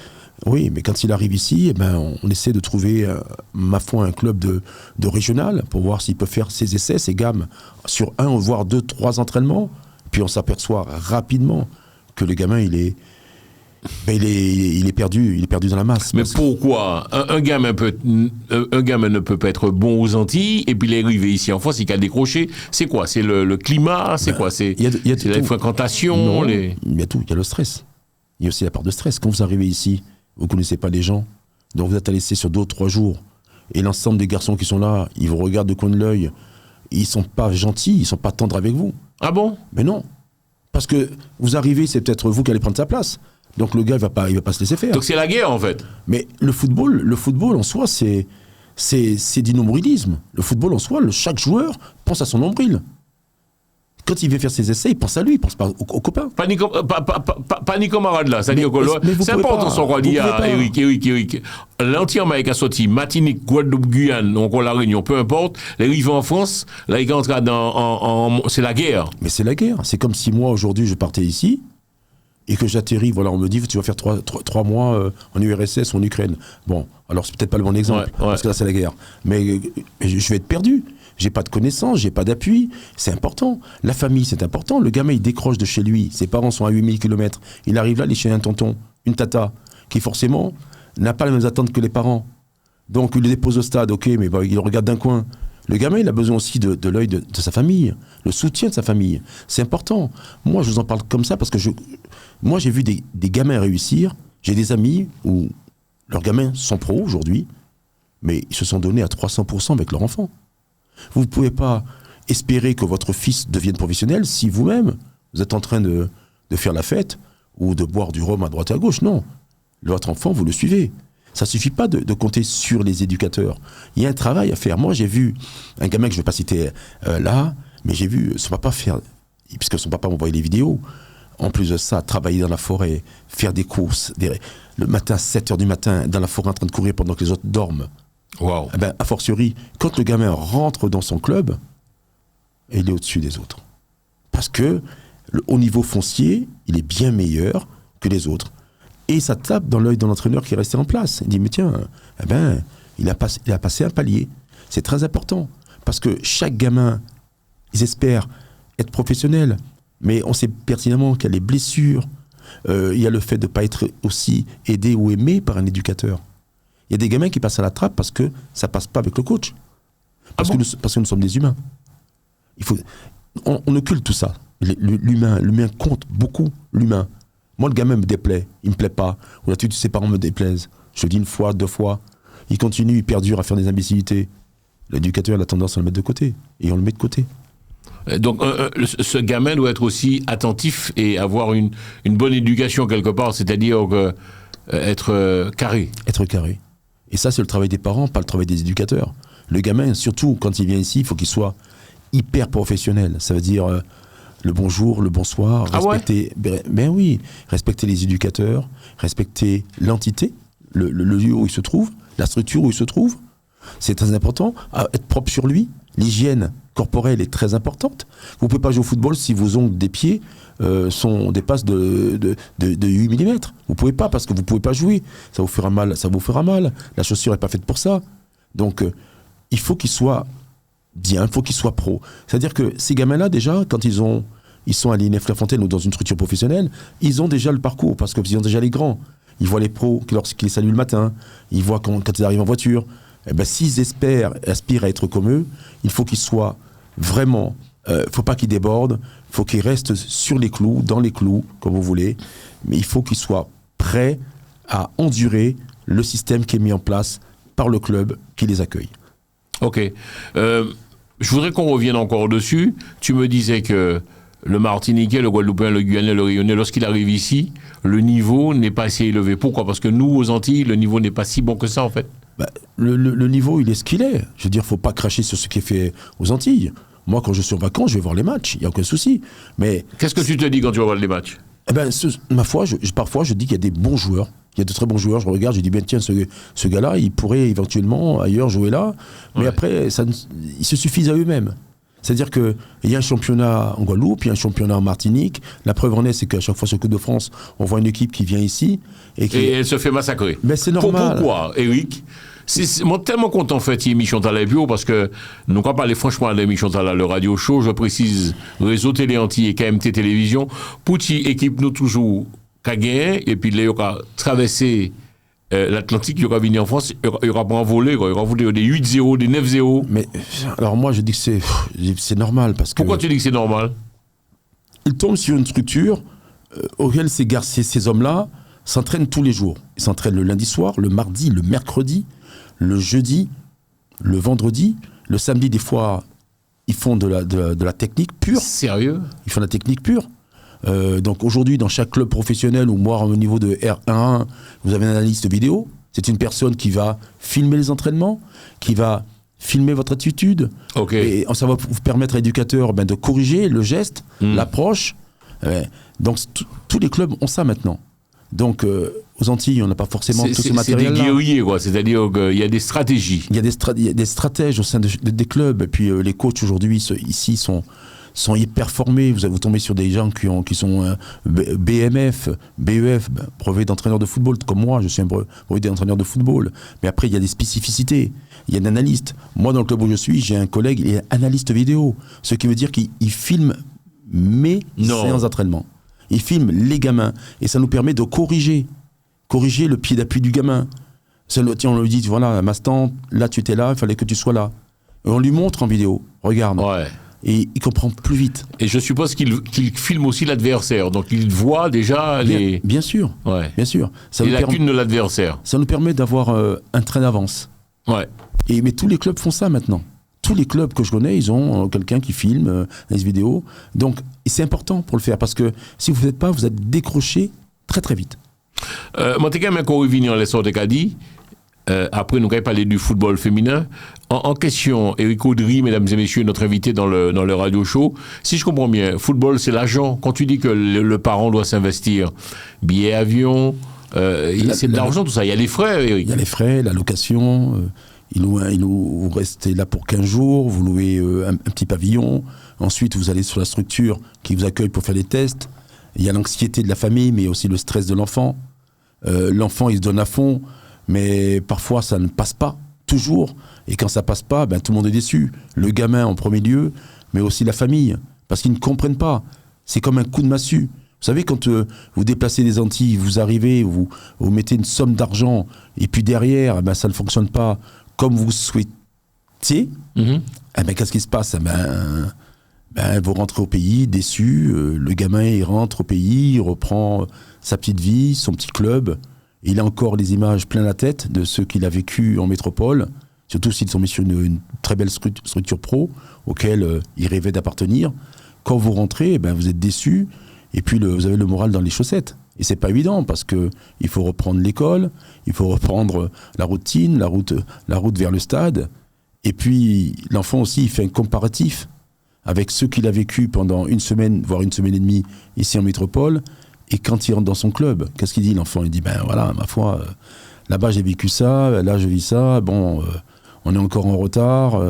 [SPEAKER 3] Oui, mais quand il arrive ici, on essaie de trouver, ma foi, un club de régional pour voir s'il peut faire ses essais, ses gammes sur 1, voire 2, 3 entraînements. Puis on s'aperçoit rapidement que le gamin, il est perdu dans la masse.
[SPEAKER 2] Mais pourquoi un gamin ne peut pas être bon aux Antilles et puis il est arrivé ici en France, il a décroché. C'est quoi? C'est le climat? C'est quoi? C'est la fréquentation?
[SPEAKER 3] Non, il y a tout. Il y a le stress. Il y a aussi la part de stress. Quand vous arrivez ici, vous ne connaissez pas les gens, donc vous êtes à laisser sur 2 ou 3 jours. et l'ensemble des garçons qui sont là, ils vous regardent de coin de l'œil, ils sont pas gentils, ils sont pas tendres avec vous.
[SPEAKER 2] Ah bon?
[SPEAKER 3] Mais non. Parce que vous arrivez, c'est peut-être vous qui allez prendre sa place. Donc le gars, il va pas se laisser faire.
[SPEAKER 2] Donc c'est la guerre en fait.
[SPEAKER 3] Mais le football en soi, c'est du nombrilisme. Le football en soi, chaque joueur pense à son nombril. Quand il vient faire ses essais, il pense à lui, il pense pas aux copains.
[SPEAKER 2] Pas ni camarade là, c'est-à-dire que c'est important son roi dit à Eric. L'entièrement avec a sorti Martinique, Guadeloupe, Guyane, encore la Réunion, peu importe, les rives en France, là il rentre c'est la guerre.
[SPEAKER 3] Mais c'est la guerre. C'est comme si moi aujourd'hui je partais ici et que j'atterris, voilà, on me dit tu vas faire 3 mois en URSS ou en Ukraine. Bon, alors c'est peut-être pas le bon exemple, parce que là c'est la guerre. Mais je vais être perdu. J'ai pas de connaissances, j'ai pas d'appui. C'est important. La famille, c'est important. Le gamin, il décroche de chez lui. Ses parents sont à 8000 km. Il arrive là, il est chez un tonton, une tata, qui forcément n'a pas les mêmes attentes que les parents. Donc, il le dépose au stade, ok, mais il le regarde d'un coin. Le gamin, il a besoin aussi de l'œil de sa famille, le soutien de sa famille. C'est important. Moi, je vous en parle comme ça parce que moi, j'ai vu des gamins réussir. J'ai des amis où leurs gamins sont pros aujourd'hui, mais ils se sont donnés à 300% avec leur enfant. Vous ne pouvez pas espérer que votre fils devienne professionnel si vous-même, vous êtes en train de faire la fête ou de boire du rhum à droite et à gauche. Non. Votre enfant, vous le suivez. Ça ne suffit pas de compter sur les éducateurs. Il y a un travail à faire. Moi, j'ai vu un gamin que je ne vais pas citer là, mais j'ai vu son papa faire, puisque son papa m'envoyait les vidéos, en plus de ça, travailler dans la forêt, faire des courses, le matin, 7h du matin, dans la forêt en train de courir pendant que les autres dorment.
[SPEAKER 2] Wow.
[SPEAKER 3] Eh ben, a fortiori, quand le gamin rentre dans son club, il est au-dessus des autres. Parce que au niveau foncier, il est bien meilleur que les autres. Et ça tape dans l'œil de l'entraîneur qui est resté en place. Il dit, mais tiens, eh ben, il a passé un palier. C'est très important. Parce que chaque gamin, ils espèrent être professionnels. Mais on sait pertinemment qu'il y a les blessures. Il y a le fait de ne pas être aussi aidé ou aimé par un éducateur. Il y a des gamins qui passent à la trappe parce que ça ne passe pas avec le coach. Parce que nous sommes des humains. On occulte tout ça. L'humain compte beaucoup, l'humain. Moi, le gamin me déplaît, il ne me plaît pas. Ou là-dessus, ses parents me déplaisent. Je le dis 1 fois, 2 fois. Il continue, il perdure à faire des imbécilités. L'éducateur a tendance à le mettre de côté. Et on le met de côté.
[SPEAKER 2] Donc, ce gamin doit être aussi attentif et avoir une bonne éducation quelque part, c'est-à-dire être carré.
[SPEAKER 3] Être carré. Et ça, c'est le travail des parents, pas le travail des éducateurs. Le gamin, surtout quand il vient ici, il faut qu'il soit hyper professionnel. Ça veut dire le bonjour, le bonsoir, respecter, ben oui, respecter les éducateurs, respecter l'entité, le lieu où il se trouve, la structure où il se trouve. C'est très important. Être propre sur lui. L'hygiène corporelle est très importante. Vous ne pouvez pas jouer au football si vos ongles des pieds dépassent de 8 mm. Vous ne pouvez pas, parce que vous ne pouvez pas jouer. Ça vous fera mal. La chaussure n'est pas faite pour ça. Donc, il faut qu'il soit bien, il faut qu'il soit pro. C'est-à-dire que ces gamins-là, déjà, quand ils sont à l'INF La Fontaine ou dans une structure professionnelle, ils ont déjà le parcours, parce qu'ils ont déjà les grands. Ils voient les pros lorsqu'ils les saluent le matin. Ils voient quand ils arrivent en voiture. Eh ben, s'ils aspirent à être comme eux, il faut qu'ils soient vraiment... Il ne faut pas qu'ils débordent, il faut qu'ils restent sur les clous, dans les clous, comme vous voulez, mais il faut qu'ils soient prêts à endurer le système qui est mis en place par le club qui les accueille.
[SPEAKER 2] Ok. Je voudrais qu'on revienne encore dessus. Tu me disais que le Martiniquais, le Guadeloupéen, le Guyanais, le Réunionnais, lorsqu'il arrive ici, le niveau n'est pas assez élevé. Pourquoi ? Parce que nous, aux Antilles, le niveau n'est pas si bon que ça, en fait.
[SPEAKER 3] Le niveau, il est ce qu'il est. Je veux dire, il ne faut pas cracher sur ce qui est fait aux Antilles. Moi, quand je suis en vacances, je vais voir les matchs. Il n'y a aucun souci. Mais
[SPEAKER 2] qu'est-ce que tu te dis quand tu vas voir les matchs ?
[SPEAKER 3] Eh ben, ma foi, parfois, je dis qu'il y a des bons joueurs. Il y a de très bons joueurs. Je regarde, je dis, bien, tiens, ce gars-là, il pourrait éventuellement ailleurs jouer là. Mais après, ils se suffisent à eux-mêmes. C'est-à-dire qu'il y a un championnat en Guadeloupe, il y a un championnat en Martinique. La preuve en est, c'est qu'à chaque fois sur Coupe de France, on voit une équipe qui vient ici. Et
[SPEAKER 2] elle se fait massacrer.
[SPEAKER 3] Mais c'est normal.
[SPEAKER 2] Pourquoi, Eric ? Moi, tellement content en fait, l'émission Tala Bio, parce que nous on parler franchement de l'émission Tala, le radio show, je précise, réseau Télé Antilles et KMT Télévision, pour équipe nous toujours qu'à gagner, et puis là, il y aura traversé l'Atlantique, il y aura venu en France, il y aura pas envolé, il y aura voulu des 8-0, des 9-0.
[SPEAKER 3] Mais alors moi, je dis que c'est normal, parce que...
[SPEAKER 2] Pourquoi tu dis que c'est normal ?
[SPEAKER 3] Ils tombent sur une structure auquel ces hommes-là s'entraînent tous les jours. Ils s'entraînent le lundi soir, le mardi, le mercredi, le jeudi le vendredi, le samedi, des fois, ils font de la technique pure.
[SPEAKER 2] Sérieux?
[SPEAKER 3] Ils font de la technique pure. Donc aujourd'hui, dans chaque club professionnel, ou moi au niveau de R1, vous avez un analyste vidéo. C'est une personne qui va filmer les entraînements, qui va filmer votre attitude.
[SPEAKER 2] Okay.
[SPEAKER 3] Et ça va vous permettre à l'éducateur de corriger le geste, l'approche. Donc tous les clubs ont ça maintenant. Donc aux Antilles, on n'a pas forcément tout ce matériel-là.
[SPEAKER 2] C'est des guerriers, quoi. C'est-à-dire qu'il y a des stratégies.
[SPEAKER 3] Il y a des stratèges au sein des clubs. Et puis les coachs aujourd'hui ici sont hyper formés. Vous tombez sur des gens qui sont BMF, BEF, brevet d'entraîneur de football, comme moi, je suis un brevet d'entraîneur de football. Mais après, il y a des spécificités. Il y a un analyste. Moi, dans le club où je suis, j'ai un collègue, il est analyste vidéo. Ce qui veut dire qu'il filme mes séances d'entraînement. Il filme les gamins. Et ça nous permet de corriger le pied d'appui du gamin. On lui dit, voilà, Mastan, là tu étais là, il fallait que tu sois là. Et on lui montre en vidéo, regarde.
[SPEAKER 2] Ouais.
[SPEAKER 3] Et il comprend plus vite.
[SPEAKER 2] Et je suppose qu'il filme aussi l'adversaire, donc il voit déjà les...
[SPEAKER 3] Bien sûr,
[SPEAKER 2] ouais.
[SPEAKER 3] Bien sûr.
[SPEAKER 2] Les lacunes de l'adversaire.
[SPEAKER 3] Ça nous permet d'avoir un train d'avance.
[SPEAKER 2] Ouais.
[SPEAKER 3] Mais tous les clubs font ça maintenant. Tous les clubs que je connais, ils ont quelqu'un qui filme les vidéos. Donc, c'est important pour le faire, parce que si vous ne le faites pas, vous êtes décroché très très vite.
[SPEAKER 2] Moi, je vais revenir à l'essor de Caddy. Après, nous allons parler du football féminin. En question, Eric Audry, mesdames et messieurs, notre invité dans le radio show. Si je comprends bien, football, c'est l'argent. Quand tu dis que le parent doit s'investir, billets, avions, c'est de l'argent, tout ça. Il y a les frais, Eric.
[SPEAKER 3] Il y a les frais, la location. Vous restez là pour 15 jours, vous louez un petit pavillon. Ensuite, vous allez sur la structure qui vous accueille pour faire les tests. Il y a l'anxiété de la famille, mais aussi le stress de l'enfant. L'enfant, il se donne à fond, mais parfois, ça ne passe pas, toujours. Et quand ça passe pas, tout le monde est déçu. Le gamin en premier lieu, mais aussi la famille, parce qu'ils ne comprennent pas. C'est comme un coup de massue. Vous savez, quand vous déplacez les Antilles, vous arrivez, vous mettez une somme d'argent, et puis derrière, ça ne fonctionne pas comme vous souhaitiez. Qu'est-ce qui se passe? Vous rentrez au pays déçu, le gamin il rentre au pays, il reprend sa petite vie, son petit club, il a encore les images plein la tête de ceux qu'il a vécu en métropole, surtout s'ils sont mis sur une très belle structure pro auquel il rêvait d'appartenir. Quand vous rentrez, vous êtes déçu, et puis vous avez le moral dans les chaussettes. Et c'est pas évident, parce que il faut reprendre l'école, il faut reprendre la routine, la route vers le stade, et puis l'enfant aussi, il fait un comparatif avec ce qu'il a vécu pendant une semaine, voire une semaine et demie ici en métropole, et quand il rentre dans son club, qu'est-ce qu'il dit l'enfant? Il dit, voilà, ma foi, là-bas j'ai vécu ça, là je vis ça, on est encore en retard,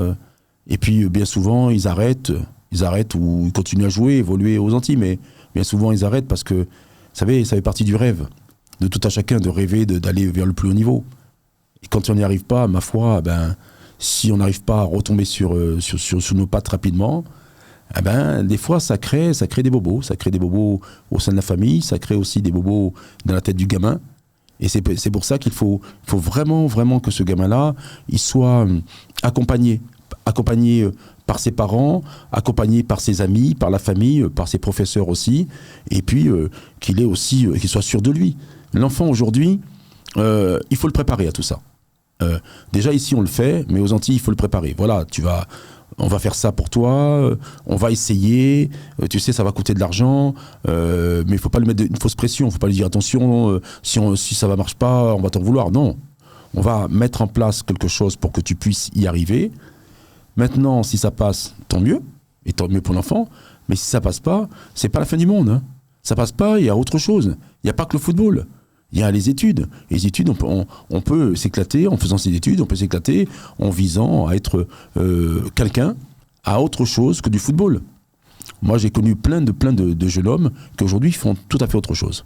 [SPEAKER 3] et puis bien souvent ils arrêtent ou ils continuent à jouer, évoluer aux Antilles, mais bien souvent ils arrêtent parce que, vous savez, ça fait partie du rêve, de tout un chacun, de rêver d'aller vers le plus haut niveau. Et quand on n'y arrive pas, ma foi, si on n'arrive pas à retomber sur nos pattes rapidement, des fois ça crée des bobos, au sein de la famille, ça crée aussi des bobos dans la tête du gamin. Et c'est pour ça qu'il faut vraiment, vraiment que ce gamin-là, il soit accompagné par ses parents, accompagné par ses amis, par la famille, par ses professeurs aussi, et puis qu'il soit sûr de lui. L'enfant aujourd'hui, il faut le préparer à tout ça. Déjà ici on le fait, mais aux Antilles il faut le préparer. Voilà, on va faire ça pour toi, on va essayer, tu sais, ça va coûter de l'argent, mais il ne faut pas lui mettre une fausse pression, il ne faut pas lui dire attention, si ça ne marche pas, on va t'en vouloir. Non, on va mettre en place quelque chose pour que tu puisses y arriver. Maintenant, si ça passe, tant mieux, et tant mieux pour l'enfant, mais si ça ne passe pas, ce n'est pas la fin du monde. Hein. Ça ne passe pas, il y a autre chose. Il n'y a pas que le football. Il y a les études. Et les études, on peut s'éclater en faisant ses études, on peut s'éclater en visant à être quelqu'un à autre chose que du football. Moi, j'ai connu plein de jeunes hommes qui aujourd'hui font tout à fait autre chose.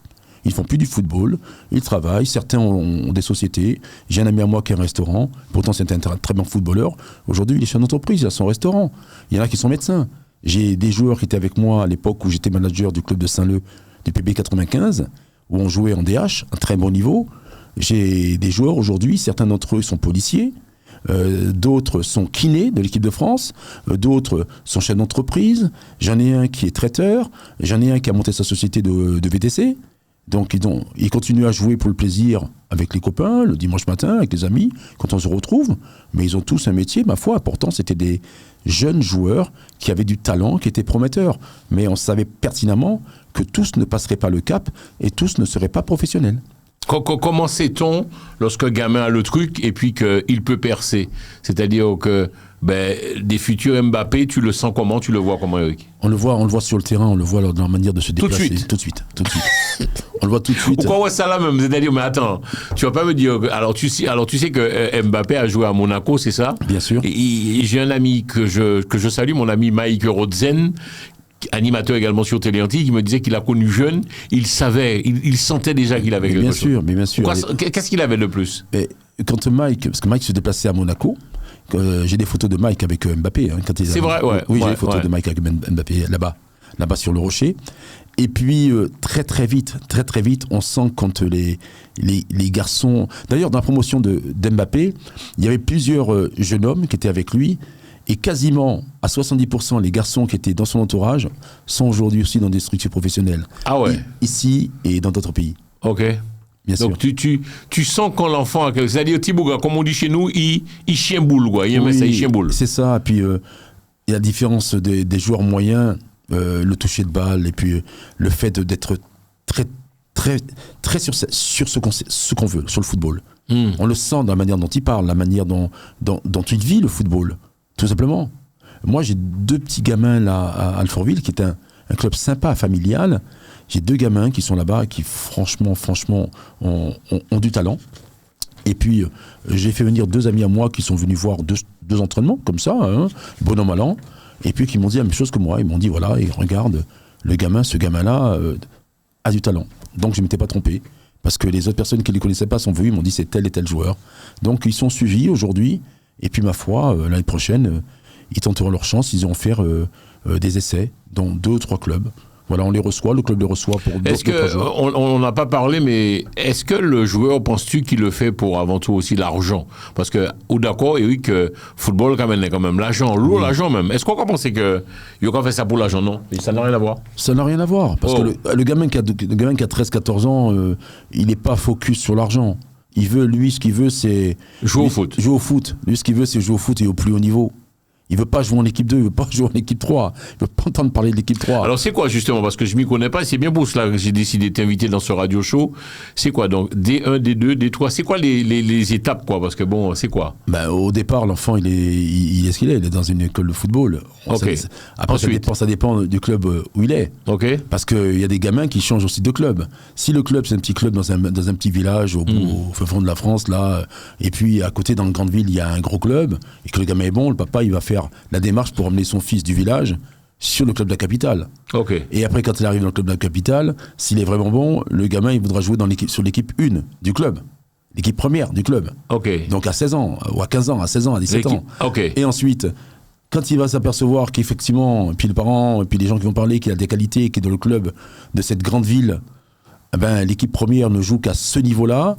[SPEAKER 3] Ils font plus du football, ils travaillent, certains ont des sociétés. J'ai un ami à moi qui a un restaurant, pourtant c'est un très bon footballeur. Aujourd'hui, il est chef d'entreprise, il a son restaurant. Il y en a qui sont médecins. J'ai des joueurs qui étaient avec moi à l'époque où j'étais manager du club de Saint-Leu, du PB 95, où on jouait en DH, un très bon niveau. J'ai des joueurs aujourd'hui, certains d'entre eux sont policiers, d'autres sont kinés de l'équipe de France, d'autres sont chefs d'entreprise. J'en ai un qui est traiteur, j'en ai un qui a monté sa société de VTC. Donc ils continuent à jouer pour le plaisir avec les copains, le dimanche matin, avec les amis, quand on se retrouve. Mais ils ont tous un métier, ma foi. Pourtant, c'était des jeunes joueurs qui avaient du talent, qui étaient prometteurs. Mais on savait pertinemment que tous ne passeraient pas le cap et tous ne seraient pas professionnels.
[SPEAKER 2] Comment sait-on lorsqu'un gamin a le truc et puis qu'il peut percer? C'est-à-dire que des futurs Mbappé, tu le sens comment? Tu le vois comment, Eric?
[SPEAKER 3] On le voit sur le terrain, on le voit dans la manière de se déplacer.
[SPEAKER 2] Tout de suite.
[SPEAKER 3] Tout de suite. On le voit tout de suite.
[SPEAKER 2] Pourquoi ça là même? C'est-à-dire, mais attends, tu vas pas me dire... Alors tu sais que Mbappé a joué à Monaco, c'est ça?
[SPEAKER 3] Bien sûr.
[SPEAKER 2] Et j'ai un ami que je salue, mon ami Mike Rodzen, animateur également sur Télé Antilles, qui me disait qu'il a connu jeune, il savait, il sentait déjà qu'il avait quelque chose.
[SPEAKER 3] Mais bien sûr.
[SPEAKER 2] Qu'est-ce qu'il avait de plus?
[SPEAKER 3] Quand parce que Mike se déplaçait à Monaco, j'ai des photos de Mike avec Mbappé.
[SPEAKER 2] C'est vrai, ouais.
[SPEAKER 3] Oui, j'ai des photos de Mike avec Mbappé là-bas sur le rocher. Et puis, très vite, on sent quand les garçons... D'ailleurs, dans la promotion d'Mbappé, il y avait plusieurs jeunes hommes qui étaient avec lui. Et quasiment à 70%, les garçons qui étaient dans son entourage sont aujourd'hui aussi dans des structures professionnelles.
[SPEAKER 2] Ah ouais.
[SPEAKER 3] Ici et dans d'autres pays.
[SPEAKER 2] Ok.
[SPEAKER 3] Bien
[SPEAKER 2] Donc
[SPEAKER 3] sûr.
[SPEAKER 2] tu sens quand l'enfant, c'est-à-dire Thibouga, comme on dit chez nous, il chien boule, quoi. Il aime ça, il chien boule.
[SPEAKER 3] C'est ça. Et puis, il y a la différence des joueurs moyens, le toucher de balle, et puis le fait d'être très sur ce qu'on veut, sur le football. On le sent dans la manière dont il parle, la manière dont il vit le football. Tout simplement. Moi, j'ai 2 petits gamins là à Alfortville, qui est un club sympa, familial. J'ai 2 gamins qui sont là-bas, qui franchement, ont du talent. Et puis, j'ai fait venir 2 amis à moi qui sont venus voir 2 entraînements, comme ça, bon an, mal an. Et puis, qui m'ont dit la même chose que moi. Ils m'ont dit, voilà, et regarde, ce gamin-là a du talent. Donc, je ne m'étais pas trompé. Parce que les autres personnes qui ne les connaissaient pas sont venues, ils m'ont dit, c'est tel et tel joueur. Donc, ils sont suivis aujourd'hui. Et puis, ma foi, l'année prochaine, ils tenteront leur chance. Ils iront faire des essais dans 2 ou 3 clubs. Voilà, on les reçoit, le club les reçoit pour 2 ou 3 jours.
[SPEAKER 2] On n'a pas parlé, mais est-ce que le joueur, penses-tu qu'il le fait pour avant tout aussi l'argent? Parce que, ou d'accord, Eric, football, quand même l'argent, lourd l'argent même. Est-ce qu'on peut penser qu'il a fait ça pour l'argent? Non, ça n'a rien à voir.
[SPEAKER 3] Ça n'a rien à voir. Parce que le gamin qui a 13-14 ans, il n'est pas focus sur l'argent. Ce qu'il veut, c'est...
[SPEAKER 2] Jouer au foot.
[SPEAKER 3] Lui, ce qu'il veut, c'est jouer au foot et au plus haut niveau. Il veut pas jouer en équipe 2, il veut pas jouer en équipe 3. Il veut pas entendre parler de l'équipe 3.
[SPEAKER 2] Alors c'est quoi justement? Parce que je m'y connais pas, et c'est bien pour cela que j'ai décidé de t'inviter dans ce radio show. C'est quoi donc? D1, D2, D3, c'est quoi les étapes quoi? Parce que bon, c'est quoi?
[SPEAKER 3] Au départ, l'enfant, il est ce qu'il est. Il est dans une école de football.
[SPEAKER 2] Okay.
[SPEAKER 3] Après, ça dépend du club où il est.
[SPEAKER 2] Okay.
[SPEAKER 3] Parce qu'il y a des gamins qui changent aussi de club. Si le club, c'est un petit club dans un petit village au fond de la France, là, et puis à côté, dans une grande ville, il y a un gros club, et que le gamin est bon, le papa, il va faire la démarche pour emmener son fils du village sur le club de la capitale.
[SPEAKER 2] Okay.
[SPEAKER 3] Et après, quand il arrive dans le club de la capitale, s'il est vraiment bon, le gamin, il voudra jouer sur l'équipe 1 du club. L'équipe première du club.
[SPEAKER 2] Okay.
[SPEAKER 3] Donc à 16 ans, ou à 15 ans, à 16 ans, à 17 ans.
[SPEAKER 2] Okay.
[SPEAKER 3] Et ensuite, quand il va s'apercevoir qu'effectivement, et puis les parents, et puis les gens qui vont parler, qu'il a des qualités, qu'il est dans le club de cette grande ville, l'équipe première ne joue qu'à ce niveau-là,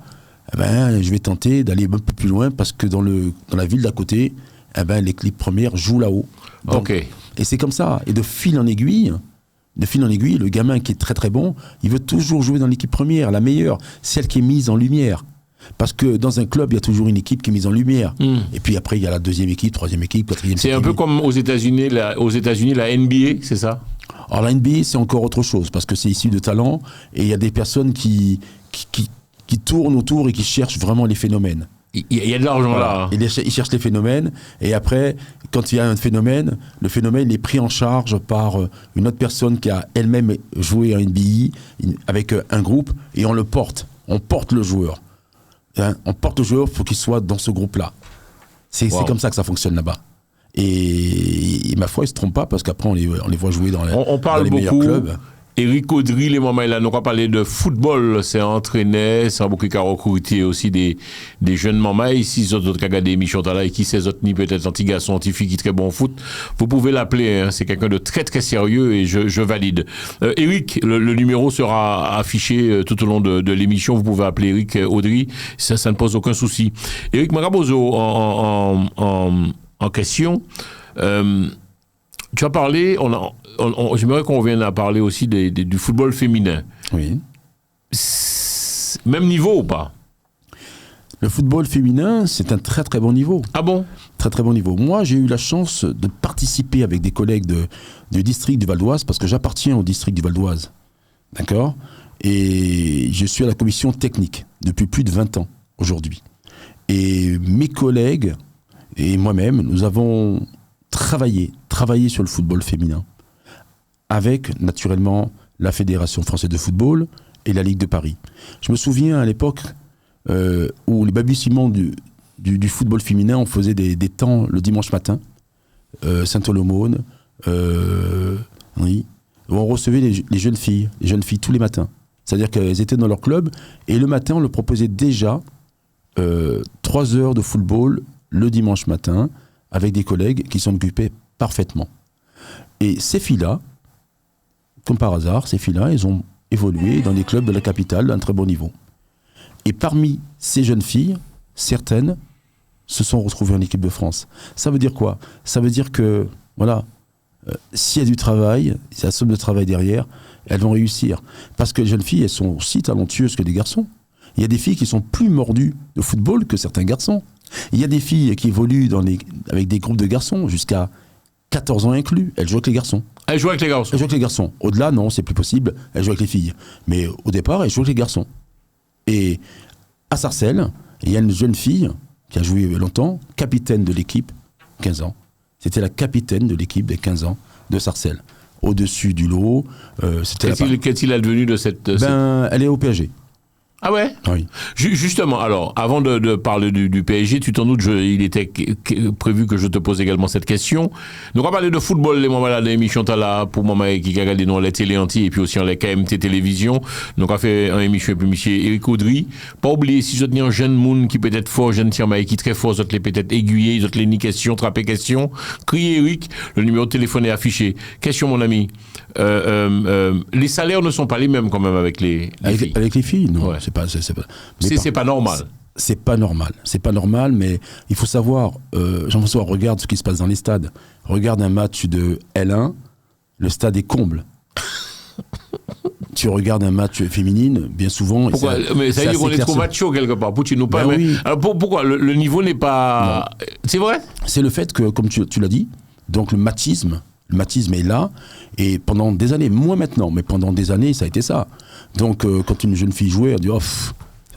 [SPEAKER 3] je vais tenter d'aller un peu plus loin parce que dans la ville d'à côté, l'équipe première joue là-haut. Donc, et c'est comme ça. Et de fil en aiguille, le gamin qui est très très bon, il veut toujours jouer dans l'équipe première, la meilleure, celle qui est mise en lumière. Parce que dans un club, il y a toujours une équipe qui est mise en lumière. Et puis après, il y a la 2e équipe, 3e équipe, 4e équipe.
[SPEAKER 2] C'est un peu comme aux États-Unis, la NBA, c'est ça? Alors
[SPEAKER 3] la NBA, c'est encore autre chose, parce que c'est issu de talent, et il y a des personnes qui tournent autour et qui cherchent vraiment les phénomènes.
[SPEAKER 2] Il y a de l'argent là.
[SPEAKER 3] Ils cherchent les phénomènes, et après, quand il y a un phénomène, le phénomène est pris en charge par une autre personne qui a elle-même joué en NBA avec un groupe, et on le porte. On porte le joueur. On porte le joueur pour qu'il soit dans ce groupe-là. C'est comme ça que ça fonctionne là-bas. Et ma foi, ils ne se trompent pas, parce qu'après, on les voit jouer dans les meilleurs clubs.
[SPEAKER 2] Éric Audry, les moments là, nous va parler de football, c'est entraîné, c'est beaucoup qui a recruté aussi des jeunes mamans ici, les autres qui ont regardé l'émission là et qui ces autres ni peut-être anti-garçons, anti-filles qui très bon au foot. Vous pouvez l'appeler, hein, c'est quelqu'un de très très sérieux et je valide. Éric, le numéro sera affiché tout au long de l'émission, vous pouvez appeler Éric Audry, ça ne pose aucun souci. Éric Marabozo, en question, tu as parlé, j'aimerais qu'on revienne à parler aussi du football féminin.
[SPEAKER 3] Oui.
[SPEAKER 2] Même niveau ou pas?
[SPEAKER 3] Le football féminin, c'est un très très bon niveau.
[SPEAKER 2] Ah bon?
[SPEAKER 3] Très très bon niveau. Moi, j'ai eu la chance de participer avec des collègues du district du Val d'Oise, parce que j'appartiens au district du Val d'Oise. D'accord? Et je suis à la commission technique depuis plus de 20 ans aujourd'hui. Et mes collègues et moi-même, nous avons travaillé sur le football féminin avec, naturellement, la Fédération française de football et la Ligue de Paris. Je me souviens à l'époque où les balbutiements du football féminin, on faisait des temps le dimanche matin, Saint-Olomone, oui, où on recevait les jeunes filles tous les matins. C'est-à-dire qu'elles étaient dans leur club, et le matin, on leur proposait déjà 3 heures de football le dimanche matin, avec des collègues qui s'en occupaient parfaitement. Et ces filles-là, comme par hasard, elles ont évolué dans les clubs de la capitale à un très bon niveau. Et parmi ces jeunes filles, certaines se sont retrouvées en équipe de France. Ça veut dire quoi? Ça veut dire que, voilà, s'il y a du travail, s'il y a somme de travail derrière, elles vont réussir. Parce que les jeunes filles, elles sont aussi talentueuses que les garçons. Il y a des filles qui sont plus mordues de football que certains garçons. Il y a des filles qui évoluent avec des groupes de garçons jusqu'à 14 ans inclus. Elles jouent avec les garçons.
[SPEAKER 2] Elles jouent avec les garçons.
[SPEAKER 3] Elles jouent avec les garçons. Au-delà, non, c'est plus possible. Elles jouent avec les filles. Mais au départ, elles jouent avec les garçons. Et à Sarcelles, il y a une jeune fille qui a joué longtemps, capitaine de l'équipe, 15 ans. C'était la capitaine de l'équipe des 15 ans de Sarcelles. Au-dessus du lot.
[SPEAKER 2] Qu'est-il advenu de cette...
[SPEAKER 3] Elle est au PSG.
[SPEAKER 2] Ah ouais?
[SPEAKER 3] Oui.
[SPEAKER 2] Justement, alors, avant de parler du PSG, tu t'en doutes, il était prévu que je te pose également cette question. Donc, on va parler de football, les moments là, de l'émission là, pour moi, qui a regardé dans les télé anti et puis aussi en les KMT télévision. Donc, on a fait une émission avec monsieur Eric Audry. Pas oublier, si je tenais un jeune monde qui peut être fort, jeune tirmaï qui est très fort, les peut-être aiguillé, les les ni question, trapper question. Criez Eric, le numéro de téléphone est affiché. Question, mon ami. Les salaires ne sont pas les mêmes quand même avec les filles.
[SPEAKER 3] Avec les filles, non.
[SPEAKER 2] Ouais.
[SPEAKER 3] C'est pas
[SPEAKER 2] normal.
[SPEAKER 3] C'est pas normal, mais il faut savoir, Jean-François, regarde ce qui se passe dans les stades. Regarde un match de L1, le stade est comble. Tu regardes un match féminine, bien souvent...
[SPEAKER 2] Pourquoi? Mais ça veut dire qu'on est trop macho quelque part. Poutine pas. Ben oui. Alors pourquoi le niveau n'est pas... Non. C'est vrai? C'est
[SPEAKER 3] le fait que, comme tu l'as dit, donc le machisme est là, et pendant des années, moins maintenant, mais pendant des années, ça a été ça. Donc, quand une jeune fille jouait, elle dit « Oh,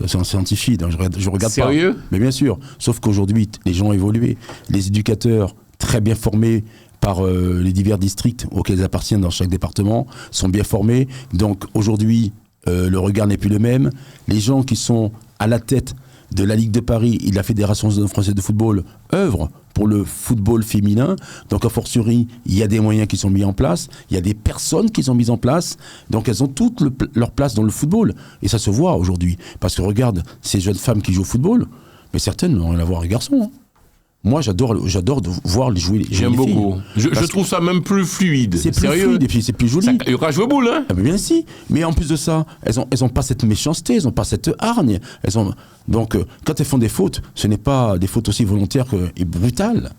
[SPEAKER 3] c'est un scientifique, je regarde pas. »
[SPEAKER 2] Sérieux?
[SPEAKER 3] Mais bien sûr, sauf qu'aujourd'hui, les gens ont évolué. Les éducateurs, très bien formés par les divers districts auxquels ils appartiennent dans chaque département, sont bien formés. Donc, aujourd'hui, le regard n'est plus le même. Les gens qui sont à la tête de la Ligue de Paris et de la Fédération française de football œuvrent pour le football féminin. Donc, a fortiori, il y a des moyens qui sont mis en place, il y a des personnes qui sont mises en place, donc elles ont toutes leur place dans le football. Et ça se voit aujourd'hui. Parce que regarde, ces jeunes femmes qui jouent au football, mais certaines n'ont rien à voir avec les garçons. Hein. Moi, j'adore de voir les jouer.
[SPEAKER 2] J'aime beaucoup. Je trouve ça même plus fluide.
[SPEAKER 3] C'est plus fluide et puis c'est plus joli.
[SPEAKER 2] Il y aura jouer boule, hein?
[SPEAKER 3] Ah ben bien si. Mais en plus de ça, elles ont pas cette méchanceté, elles ont pas cette hargne. Donc, quand elles font des fautes, ce n'est pas des fautes aussi volontaires et brutales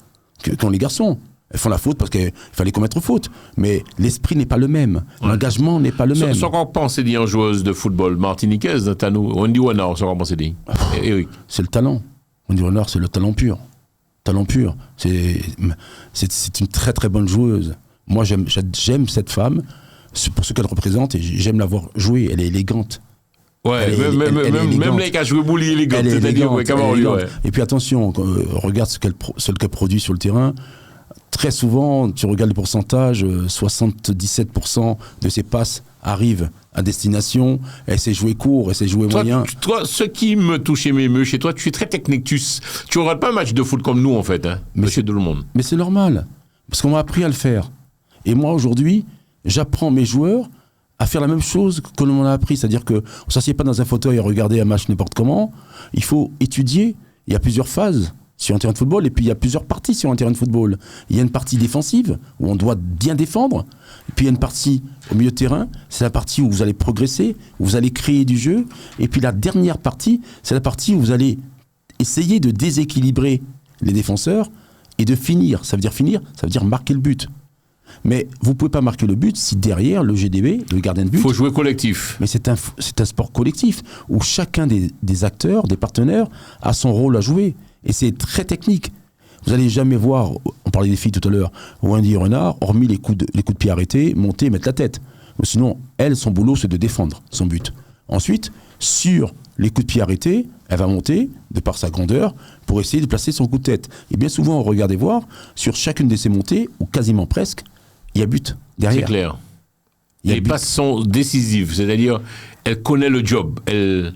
[SPEAKER 3] qu'ont les garçons. Elles font la faute parce qu'il fallait commettre faute. Mais l'esprit n'est pas le même. L'engagement n'est pas le même.
[SPEAKER 2] Ce qu'on pense, c'est dit en joueuse de football martiniquaise, on dit Renard, ce qu'on pense, c'est dit. Eric.
[SPEAKER 3] C'est le talent. On dit Renard, c'est le talent pur. Talent pur. C'est une très très bonne joueuse. Moi, j'aime cette femme pour ce qu'elle représente et j'aime la voir jouer. Elle est élégante.
[SPEAKER 2] Ouais, même les cas jouer boule élégante.
[SPEAKER 3] Et puis attention, regarde ce qu'elle produit sur le terrain. Très souvent, tu regardes le pourcentage, 77% de ses passes arrivent à destination. Elle sait jouer court, elle sait jouer moyen.
[SPEAKER 2] Toi, ce qui me touche et m'émeut chez toi, tu es très technique. Tu regardes pas un match de foot comme nous, en fait, hein, monsieur tout le monde.
[SPEAKER 3] Mais c'est normal, parce qu'on m'a appris à le faire. Et moi, aujourd'hui, j'apprends mes joueurs à faire la même chose que l'on m'a appris. C'est-à-dire qu'on ne s'assied pas dans un fauteuil à regarder un match n'importe comment. Il faut étudier. Il y a plusieurs phases sur un terrain de football, et puis il y a plusieurs parties sur un terrain de football. Il y a une partie défensive, où on doit bien défendre, et puis il y a une partie au milieu de terrain, c'est la partie où vous allez progresser, où vous allez créer du jeu, et puis la dernière partie, c'est la partie où vous allez essayer de déséquilibrer les défenseurs, et de finir. Ça veut dire marquer le but. Mais vous ne pouvez pas marquer le but si derrière le GDB, le gardien de but...
[SPEAKER 2] Il faut jouer collectif.
[SPEAKER 3] Mais c'est un sport collectif où chacun des acteurs, des partenaires, a son rôle à jouer. Et c'est très technique. Vous n'allez jamais voir, on parlait des filles tout à l'heure, Wendy Renard, hormis les coups de pied arrêtés, monter et mettre la tête. Sinon, elle, son boulot, c'est de défendre son but. Ensuite, sur les coups de pied arrêtés, elle va monter, de par sa grandeur, pour essayer de placer son coup de tête. Et bien souvent, regardez voir, sur chacune de ces montées, ou quasiment presque, il y a but derrière.
[SPEAKER 2] C'est clair. Les passes sont décisives, c'est-à-dire, elle connaît le job.
[SPEAKER 3] Elle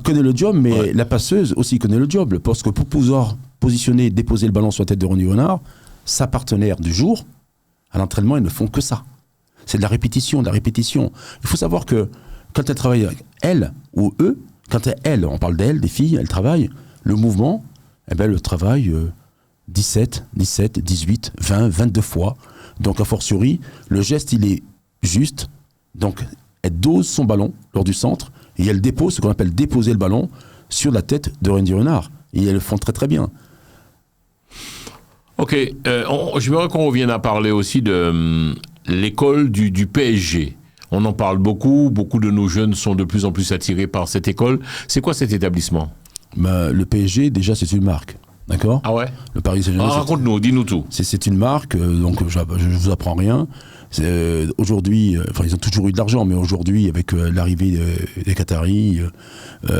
[SPEAKER 3] connaît le job, mais la passeuse aussi connaît le job. Parce que pour pouvoir positionner, déposer le ballon sur la tête de Ronnie Renard, sa partenaire du jour, à l'entraînement, ils ne font que ça. C'est de la répétition, de la répétition. Il faut savoir que quand elle travaille avec elle ou eux, quand elle, on parle d'elle, des filles, elles travaillent, le mouvement, eh ben, elle travaille 17, 18, 20, 22 fois. Donc, a fortiori, le geste, il est juste. Donc, elle dose son ballon lors du centre et elle dépose, ce qu'on appelle déposer le ballon, sur la tête de Randy Renard. Et elles le font très très bien.
[SPEAKER 2] Ok, j'aimerais qu'on revienne à parler aussi de l'école du PSG. On en parle beaucoup de nos jeunes sont de plus en plus attirés par cette école. C'est quoi cet établissement ?
[SPEAKER 3] Le PSG, déjà, c'est une marque. D'accord ?
[SPEAKER 2] Ah ouais ?
[SPEAKER 3] Le Paris Saint-Germain.
[SPEAKER 2] Raconte-nous, dis-nous tout.
[SPEAKER 3] C'est une marque, donc je ne vous apprends rien. Aujourd'hui, ils ont toujours eu de l'argent, mais aujourd'hui, avec l'arrivée des Qataris,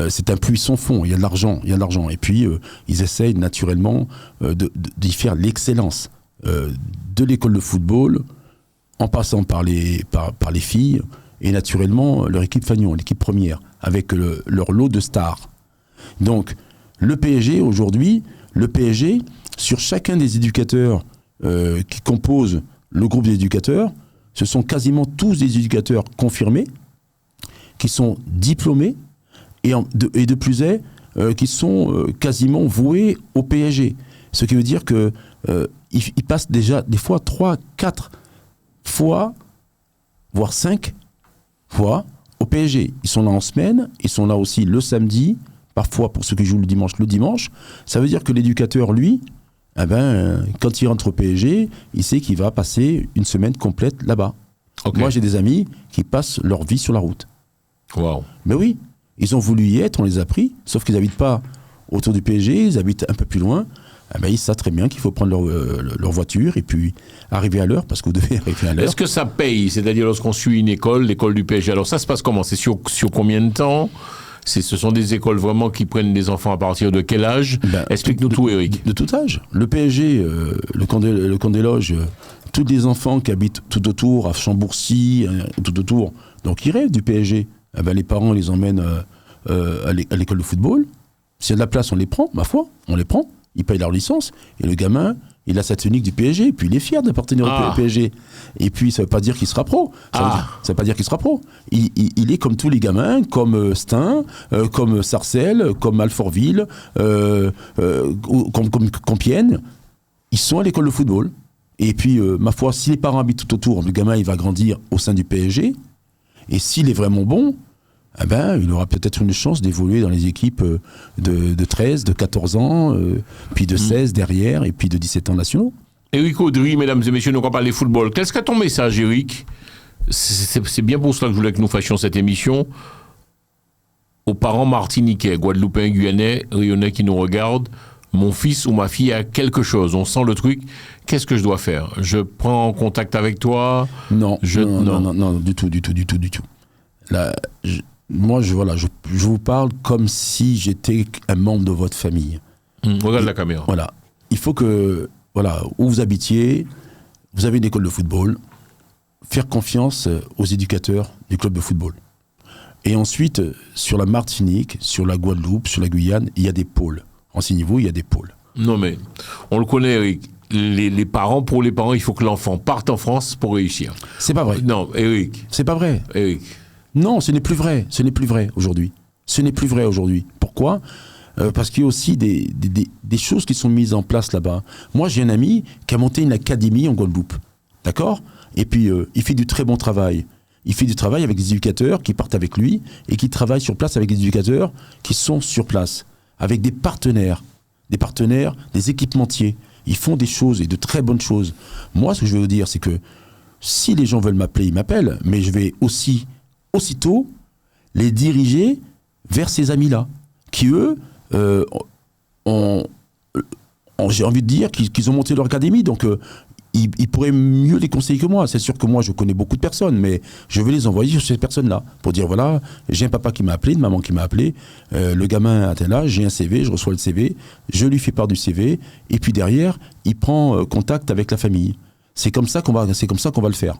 [SPEAKER 3] c'est un puits sans fond. Il y a de l'argent, Et puis, ils essayent naturellement d'y faire l'excellence de l'école de football, en passant par les filles, et naturellement, leur équipe Fagnon, l'équipe première, avec leur lot de stars. Donc, le PSG, aujourd'hui, sur chacun des éducateurs qui composent le groupe d'éducateurs, ce sont quasiment tous des éducateurs confirmés, qui sont diplômés, et de plus est, qui sont quasiment voués au PSG. Ce qui veut dire qu'ils passent déjà des fois 3, 4 fois, voire 5 fois au PSG. Ils sont là en semaine, ils sont là aussi le samedi, parfois pour ceux qui jouent le dimanche. Ça veut dire que l'éducateur, lui, quand il rentre au PSG, il sait qu'il va passer une semaine complète là-bas. Okay. Moi, j'ai des amis qui passent leur vie sur la route.
[SPEAKER 2] Wow.
[SPEAKER 3] Mais oui, ils ont voulu y être, on les a pris, sauf qu'ils n'habitent pas autour du PSG, ils habitent un peu plus loin. Ils savent très bien qu'il faut prendre leur voiture et puis arriver à l'heure, parce que vous devez arriver à l'heure.
[SPEAKER 2] Est-ce que ça paye ? C'est-à-dire lorsqu'on suit une école, l'école du PSG, alors ça se passe comment ? C'est sur combien de temps ? Ce sont des écoles vraiment qui prennent des enfants à partir de quel âge ? Explique-nous tout, Eric.
[SPEAKER 3] De tout âge. Le PSG, le camp des loges, tous les enfants qui habitent tout autour, à Chambourcy, tout autour, donc ils rêvent du PSG. Les parents les emmènent à l'école de football. S'il y a de la place, on les prend, ma foi, on les prend. Ils payent leur licence. Et le gamin, il a sa tunique du PSG. Et puis il est fier d'appartenir au PSG. Et puis ça ne veut pas dire qu'il sera pro. Ça veut pas dire qu'il sera pro. Il est comme tous les gamins, comme Stein, comme Sarcelles, comme Alfortville, comme Compiègne. Ils sont à l'école de football. Et puis, ma foi, si les parents habitent tout autour, le gamin, il va grandir au sein du PSG. Et s'il est vraiment bon, il aura peut-être une chance d'évoluer dans les équipes de 13, de 14 ans, puis de 16 derrière, et puis de 17 ans nationaux.
[SPEAKER 2] Eric Audry, mesdames et messieurs, nous allons parler football. Qu'est-ce qu'est ton message, Eric ? C'est bien pour cela que je voulais que nous fassions cette émission. Aux parents martiniquais, guadeloupéens, guyanais, rayonnais qui nous regardent, mon fils ou ma fille a quelque chose, on sent le truc, qu'est-ce que je dois faire ? Je prends contact avec toi ?
[SPEAKER 3] Non, du tout. Là, moi, je vous parle comme si j'étais un membre de votre famille.
[SPEAKER 2] Regarde la caméra.
[SPEAKER 3] Voilà. Il faut que, où vous habitiez, vous avez une école de football, faire confiance aux éducateurs du club de football. Et ensuite, sur la Martinique, sur la Guadeloupe, sur la Guyane, il y a des pôles. Renseignez-vous, il y a des pôles.
[SPEAKER 2] Non mais, on le connaît, Eric. Pour les parents, il faut que l'enfant parte en France pour réussir.
[SPEAKER 3] C'est pas vrai.
[SPEAKER 2] Non, Eric.
[SPEAKER 3] C'est pas vrai.
[SPEAKER 2] Eric.
[SPEAKER 3] Non, ce n'est plus vrai. Ce n'est plus vrai aujourd'hui. Pourquoi ? Parce qu'il y a aussi des choses qui sont mises en place là-bas. Moi, j'ai un ami qui a monté une académie en Guadeloupe. D'accord ? Et puis, il fait du très bon travail. Il fait du travail avec des éducateurs qui partent avec lui et qui travaillent sur place avec des éducateurs qui sont sur place, avec des partenaires, des équipementiers. Ils font des choses et de très bonnes choses. Moi, ce que je veux vous dire, c'est que si les gens veulent m'appeler, ils m'appellent, mais je vais aussitôt les diriger vers ces amis-là, qui eux j'ai envie de dire qu'ils ont monté leur académie, donc ils pourraient mieux les conseiller que moi. C'est sûr que moi, je connais beaucoup de personnes, mais je vais les envoyer sur ces personnes-là pour dire, voilà, j'ai un papa qui m'a appelé, une maman qui m'a appelé, le gamin a tel âge, j'ai un CV, je reçois le CV, je lui fais part du CV, et puis derrière, il prend contact avec la famille. C'est comme ça qu'on va le faire.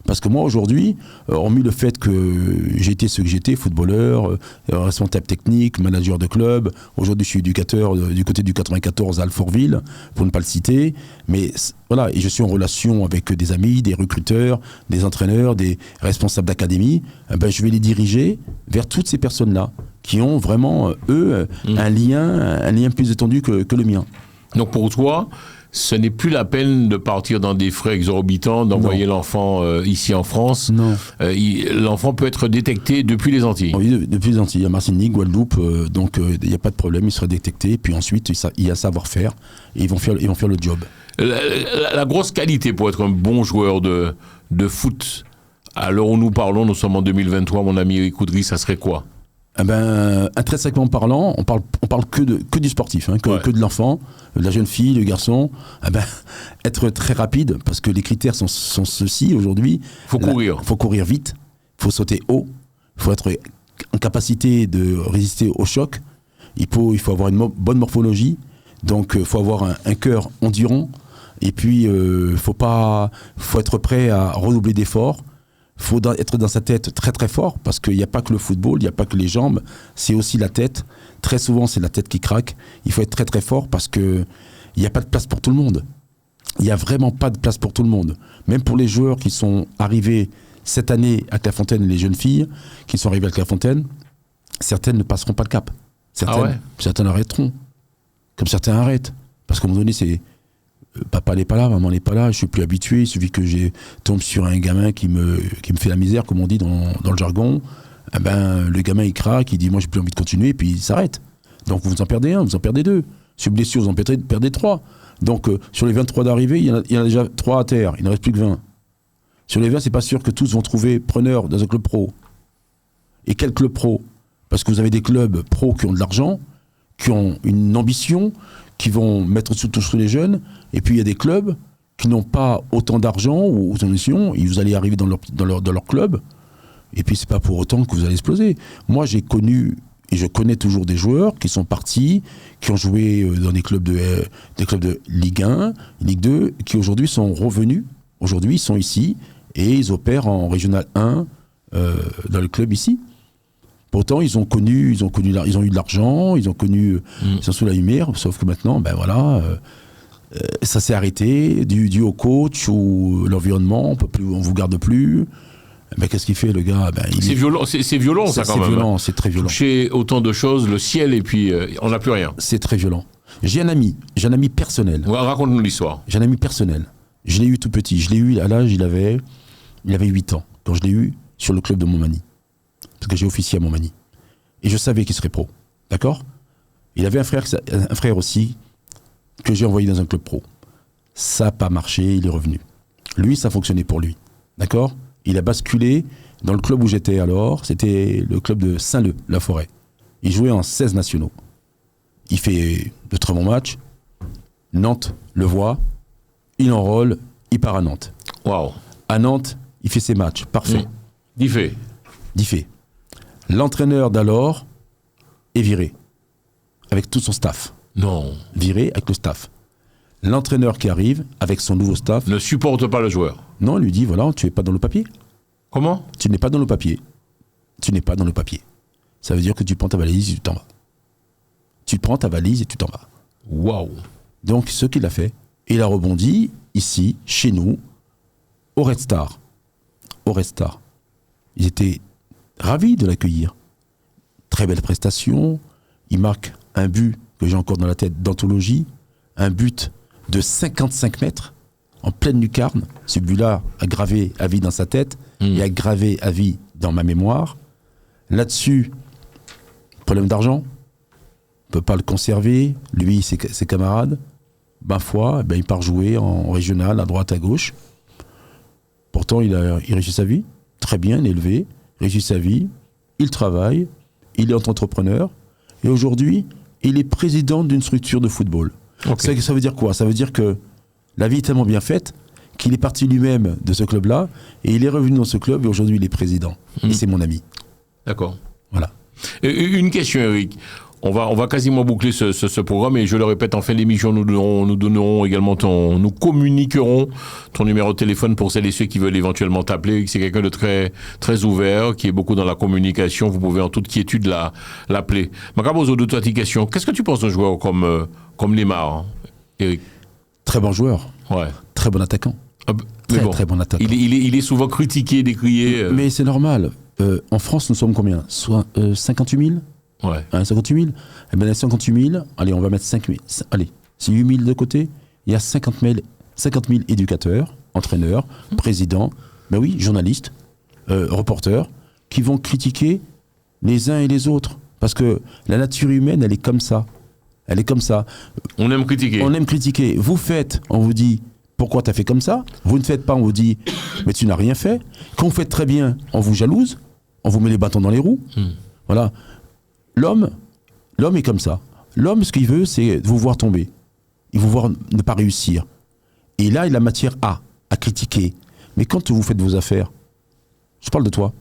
[SPEAKER 3] Parce que moi, aujourd'hui, hormis le fait que j'ai été ce que j'étais, footballeur, responsable technique, manager de club, aujourd'hui je suis éducateur du côté du 94 à Alfortville, pour ne pas le citer, mais voilà, et je suis en relation avec des amis, des recruteurs, des entraîneurs, des responsables d'académie, je vais les diriger vers toutes ces personnes-là, qui ont vraiment, eux, un lien plus étendu que le mien.
[SPEAKER 2] Donc pour toi, ce n'est plus la peine de partir dans des frais exorbitants, d'envoyer l'enfant ici en France. Non. L'enfant peut être détecté depuis les Antilles.
[SPEAKER 3] Oui, depuis les Antilles, à Martinique, Guadeloupe, donc il n'y a pas de problème, il sera détecté. Puis ensuite, il y a savoir-faire et ils vont faire le job.
[SPEAKER 2] La grosse qualité pour être un bon joueur de foot, à l'heure où nous parlons, nous sommes en 2023, mon ami Eric Coudry, ça serait quoi ?
[SPEAKER 3] Intrinsèquement parlant, on parle que du sportif, que de l'enfant, de la jeune fille, du garçon. Être très rapide, parce que les critères sont ceux-ci aujourd'hui.
[SPEAKER 2] Faut
[SPEAKER 3] courir vite, faut sauter haut, faut être en capacité de résister au choc. Il faut avoir une bonne morphologie, donc faut avoir un cœur endurant. Et puis faut être prêt à redoubler d'efforts. Il faut être dans sa tête très très fort, parce qu'il n'y a pas que le football, il n'y a pas que les jambes, c'est aussi la tête. Très souvent, c'est la tête qui craque. Il faut être très très fort parce qu'il n'y a pas de place pour tout le monde. Il n'y a vraiment pas de place pour tout le monde. Même pour les joueurs qui sont arrivés cette année à Clairefontaine, les jeunes filles qui sont arrivées à Clairefontaine, certaines ne passeront pas le cap. Certaines arrêteront. Comme certains arrêtent. Parce qu'à un moment donné, c'est... Papa n'est pas là, maman n'est pas là, je suis plus habitué, il suffit que je tombe sur un gamin qui me fait la misère, comme on dit dans le jargon. Le gamin il craque, il dit moi j'ai plus envie de continuer, puis il s'arrête. Donc vous en perdez un, vous en perdez deux. Sur blessure, vous en perdez trois. Donc sur les 23 d'arrivée, il y en a déjà 3 à terre, il ne reste plus que 20. Sur les 20, c'est pas sûr que tous vont trouver preneur dans un club pro. Et quel club pro ? Parce que vous avez des clubs pro qui ont de l'argent, qui ont une ambition, qui vont mettre sur les jeunes, et puis il y a des clubs qui n'ont pas autant d'argent ou autant d'ambition, et vous allez arriver dans leur club, et puis c'est pas pour autant que vous allez exploser. Moi j'ai connu, et je connais toujours des joueurs qui sont partis, qui ont joué dans des clubs de Ligue 1, Ligue 2, qui aujourd'hui sont revenus, aujourd'hui ils sont ici, et ils opèrent en Régional 1 dans le club ici. Pourtant, ils ont eu de l'argent, ils sont sous la lumière, sauf que maintenant, ça s'est arrêté, dû au coach ou l'environnement, on vous garde plus. Qu'est-ce qu'il fait, le gars ?
[SPEAKER 2] C'est violent, ça, quand même.
[SPEAKER 3] C'est violent, c'est très violent.
[SPEAKER 2] Toucher autant de choses, le ciel, et puis on n'a plus rien.
[SPEAKER 3] C'est très violent. J'ai un ami personnel.
[SPEAKER 2] Ouais, raconte-nous l'histoire.
[SPEAKER 3] J'ai un ami personnel. Je l'ai eu tout petit. Je l'ai eu à l'âge, il avait 8 ans, quand je l'ai eu sur le club de Montmagny. Parce que j'ai officié à Montmagny. Et je savais qu'il serait pro. D'accord ? Il avait un frère aussi que j'ai envoyé dans un club pro. Ça n'a pas marché, il est revenu. Lui, ça fonctionnait pour lui. D'accord ? Il a basculé dans le club où j'étais alors. C'était le club de Saint-Leu, La Forêt. Il jouait en 16 nationaux. Il fait de très bons matchs. Nantes le voit. Il enrôle. Il part à Nantes.
[SPEAKER 2] Waouh.
[SPEAKER 3] À Nantes, il fait ses matchs. Parfait. Diffé. L'entraîneur d'alors est viré, avec tout son staff.
[SPEAKER 2] Non.
[SPEAKER 3] Viré avec le staff. L'entraîneur qui arrive, avec son nouveau staff...
[SPEAKER 2] Ne supporte pas le joueur.
[SPEAKER 3] Non, lui dit, voilà, tu n'es pas dans le papier.
[SPEAKER 2] Comment ?
[SPEAKER 3] Tu n'es pas dans le papier. Ça veut dire que tu prends ta valise et tu t'en vas. Tu prends ta valise et tu t'en vas.
[SPEAKER 2] Waouh.
[SPEAKER 3] Donc, ce qu'il a fait, il a rebondi, ici, chez nous, au Red Star. Ils étaient ravis de l'accueillir. Très belle prestation. Il marque un but que j'ai encore dans la tête d'anthologie. Un but de 55 mètres en pleine lucarne. Ce but-là a gravé à vie dans sa tête et a gravé à vie dans ma mémoire. Là-dessus, problème d'argent. On ne peut pas le conserver. Lui, ses camarades. Ma foi, il part jouer en régional, à droite, à gauche. Pourtant, il réussit sa vie, très bien élevé, réussit sa vie, il travaille, il est entrepreneur, et aujourd'hui, il est président d'une structure de football. Okay. Ça veut dire quoi? Ça veut dire que la vie est tellement bien faite qu'il est parti lui-même de ce club-là, et il est revenu dans ce club, et aujourd'hui, il est président. Et c'est mon ami.
[SPEAKER 2] D'accord.
[SPEAKER 3] Voilà.
[SPEAKER 2] Une question, Eric. On va quasiment boucler ce programme, et je le répète, en fin d'émission, nous donnerons également nous communiquerons ton numéro de téléphone pour celles et ceux qui veulent éventuellement t'appeler. C'est quelqu'un de très, très ouvert, qui est beaucoup dans la communication. Vous pouvez en toute quiétude l'appeler. Makabozo, de toi, tes questions. Qu'est-ce que tu penses d'un joueur comme Neymar, Eric?
[SPEAKER 3] Très bon joueur.
[SPEAKER 2] Ouais.
[SPEAKER 3] Très bon attaquant. Très bon attaquant.
[SPEAKER 2] Il est souvent critiqué, décrié.
[SPEAKER 3] Mais c'est normal. En France, nous sommes combien? 58 000?
[SPEAKER 2] Ouais.
[SPEAKER 3] 58 000. Eh bien, 58 000, allez, on va mettre 5 000. Allez, c'est 8 000 de côté. Il y a 50 000 éducateurs, entraîneurs, présidents, ben oui, journalistes, reporters, qui vont critiquer les uns et les autres. Parce que la nature humaine, elle est comme ça. Elle est comme ça.
[SPEAKER 2] On aime critiquer.
[SPEAKER 3] On aime critiquer. Vous faites, on vous dit, pourquoi tu as fait comme ça? Vous ne faites pas, on vous dit, mais tu n'as rien fait. Quand vous faites très bien, on vous jalouse, on vous met les bâtons dans les roues. Voilà. L'homme est comme ça. L'homme, ce qu'il veut, c'est vous voir tomber. Il vous voir ne pas réussir. Et là, il a matière à critiquer. Mais quand vous faites vos affaires, je parle de toi.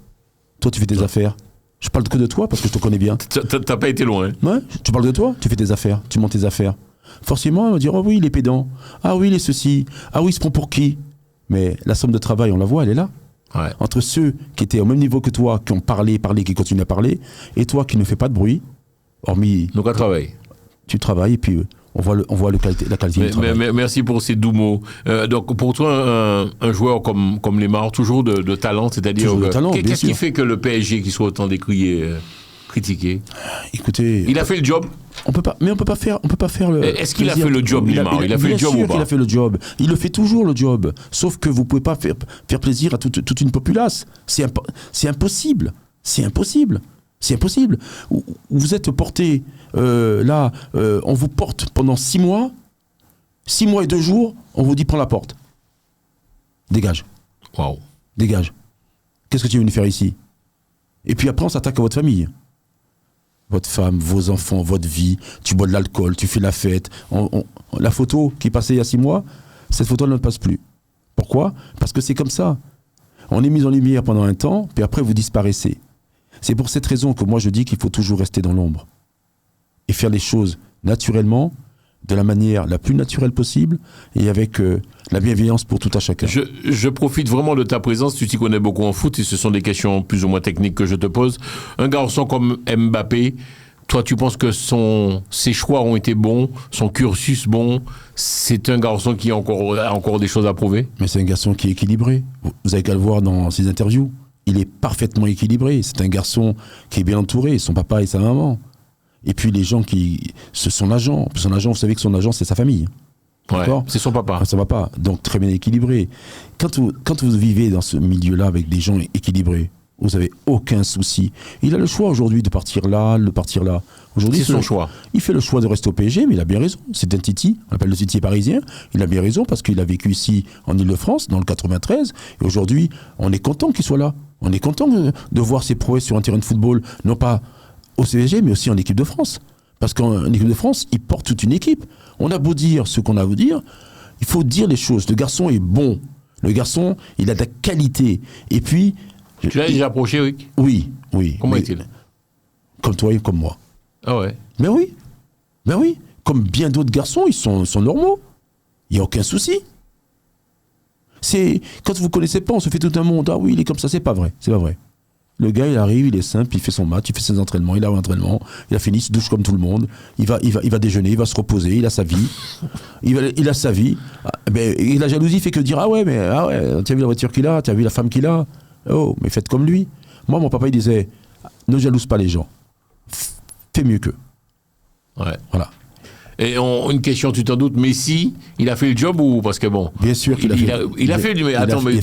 [SPEAKER 3] Toi, tu fais tes affaires. Je parle que de toi parce que je te connais bien.
[SPEAKER 2] T'as pas été loin.
[SPEAKER 3] Ouais, tu parles de toi, tu fais tes affaires, tu montes tes affaires. Forcément, on va dire, oh oui, il est pédant. Ah oui, il est ceci. Ah oui, il se prend pour qui? Mais la somme de travail, on la voit, elle est là.
[SPEAKER 2] Ouais.
[SPEAKER 3] Entre ceux qui étaient au même niveau que toi, qui ont parlé, qui continuent à parler, et toi qui ne fais pas de bruit, hormis...
[SPEAKER 2] Donc à travail.
[SPEAKER 3] Tu travailles et puis on voit la qualité du travail.
[SPEAKER 2] Merci pour ces doux mots. Donc pour toi, un joueur comme Neymar, toujours de talent, c'est-à-dire... Qu'est-ce qui fait que le PSG qui soit autant décrié, critiqué?
[SPEAKER 3] Écoutez...
[SPEAKER 2] Il a fait le job?
[SPEAKER 3] On peut pas faire le...
[SPEAKER 2] Est-ce qu'il a fait le job, Neymar? Il a fait le job ou pas?
[SPEAKER 3] Bien sûr qu'il a fait le job. Il le fait toujours, le job. Sauf que vous pouvez pas faire plaisir à toute une populace. C'est impossible. C'est impossible. C'est impossible. Vous êtes porté, on vous porte pendant 6 mois. 6 mois et 2 jours, on vous dit prends la porte. Dégage.
[SPEAKER 2] Waouh.
[SPEAKER 3] Dégage. Qu'est-ce que tu es venu faire ici? Et puis après, on s'attaque à votre famille. Votre femme, vos enfants, votre vie, tu bois de l'alcool, tu fais la fête. La photo qui passait il y a 6 mois, cette photo ne passe plus. Pourquoi? Parce que c'est comme ça. On est mis en lumière pendant un temps, puis après vous disparaissez. C'est pour cette raison que moi je dis qu'il faut toujours rester dans l'ombre. Et faire les choses naturellement, de la manière la plus naturelle possible, et avec la bienveillance pour tout à chacun.
[SPEAKER 2] Je profite vraiment de ta présence, tu t'y connais beaucoup en foot, et ce sont des questions plus ou moins techniques que je te pose. Un garçon comme Mbappé, toi tu penses que ses choix ont été bons, son cursus bon, c'est un garçon qui a encore des choses à prouver? Mais
[SPEAKER 3] c'est un garçon qui est équilibré. Vous avez qu'à le voir dans ses interviews. Il est parfaitement équilibré. C'est un garçon qui est bien entouré, son papa et sa maman. Et puis les gens son agent, vous savez que son agent, c'est sa famille.
[SPEAKER 2] Ouais, c'est son papa.
[SPEAKER 3] Son papa, donc très bien équilibré. Quand vous vivez dans ce milieu-là avec des gens équilibrés, vous n'avez aucun souci. Il a le choix aujourd'hui de partir là, de partir là. Aujourd'hui,
[SPEAKER 2] c'est son choix.
[SPEAKER 3] Il fait le choix de rester au PSG, mais il a bien raison. C'est un titi, on appelle le titi parisien. Il a bien raison parce qu'il a vécu ici en Ile-de-France, dans le 93. Et aujourd'hui, on est content qu'il soit là. On est content de voir ses prouesses sur un terrain de football, non pas au PSG, mais aussi en équipe de France. Parce qu'en équipe de France, il porte toute une équipe. On a beau dire ce qu'on a à vous dire, il faut dire les choses. Le garçon est bon. Le garçon, il a de la qualité. Et puis...
[SPEAKER 2] Tu l'as déjà approché, Rick?
[SPEAKER 3] Oui.
[SPEAKER 2] Comment est-il?
[SPEAKER 3] Comme toi et comme moi.
[SPEAKER 2] Ah ouais?
[SPEAKER 3] Ben oui. Comme bien d'autres garçons, ils sont normaux. Il n'y a aucun souci. C'est quand vous ne connaissez pas, on se fait tout un monde. Ah oui, il est comme ça, c'est pas vrai. Le gars, il arrive, il est simple, il fait son match, il fait ses entraînements, il a un entraînement, il a fini, il se douche comme tout le monde, il va déjeuner, il va se reposer, il a sa vie. Il a sa vie. Et la jalousie fait que dire tu as vu la voiture qu'il a, tu as vu la femme qu'il a. Oh, mais faites comme lui. Moi, mon papa, il disait, ne jalouse pas les gens. Fais mieux qu'eux.
[SPEAKER 2] Ouais.
[SPEAKER 3] Voilà.
[SPEAKER 2] Et une question, tu t'en doutes, Messi, il a fait le job ou parce que bon.
[SPEAKER 3] Bien sûr qu'il a fait.
[SPEAKER 2] Il a fait le job. Attends, mais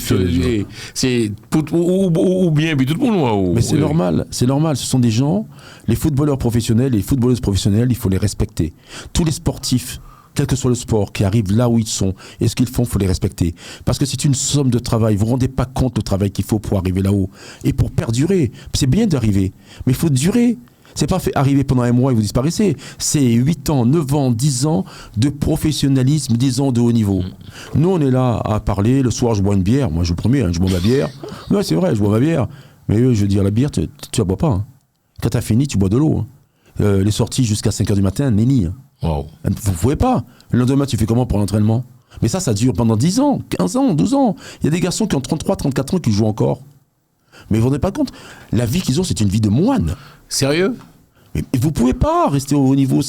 [SPEAKER 2] c'est ou bien, puis tout le monde.
[SPEAKER 3] Mais c'est normal. Ce sont des gens, les footballeurs professionnels, les footballeuses professionnelles, il faut les respecter. Tous les sportifs quel que soit le sport, qui arrivent là où ils sont, et ce qu'ils font, il faut les respecter. Parce que c'est une somme de travail, vous ne vous rendez pas compte le travail qu'il faut pour arriver là-haut. Et pour perdurer, c'est bien d'arriver, mais il faut durer. C'est pas fait arriver pendant un mois et vous disparaissez. C'est 8 ans, 9 ans, 10 ans de professionnalisme, 10 ans de haut niveau. Nous, on est là à parler. Le soir, je bois une bière. Moi, je vous promets, je bois ma bière. Ouais, c'est vrai, je bois ma bière. Mais je veux dire, la bière, tu la bois pas. Hein. Quand tu as fini, tu bois de l'eau. Hein. Les sorties jusqu'à 5h du matin, nenni. Hein.
[SPEAKER 2] Wow.
[SPEAKER 3] Vous ne pouvez pas. Le lendemain, tu fais comment pour l'entraînement? Mais ça dure pendant 10 ans, 15 ans, 12 ans. Il y a des garçons qui ont 33, 34 ans qui jouent encore. Mais vous ne vous rendez pas compte, la vie qu'ils ont, c'est une vie de moine.
[SPEAKER 2] Sérieux?
[SPEAKER 3] Mais vous ne pouvez pas rester au haut niveau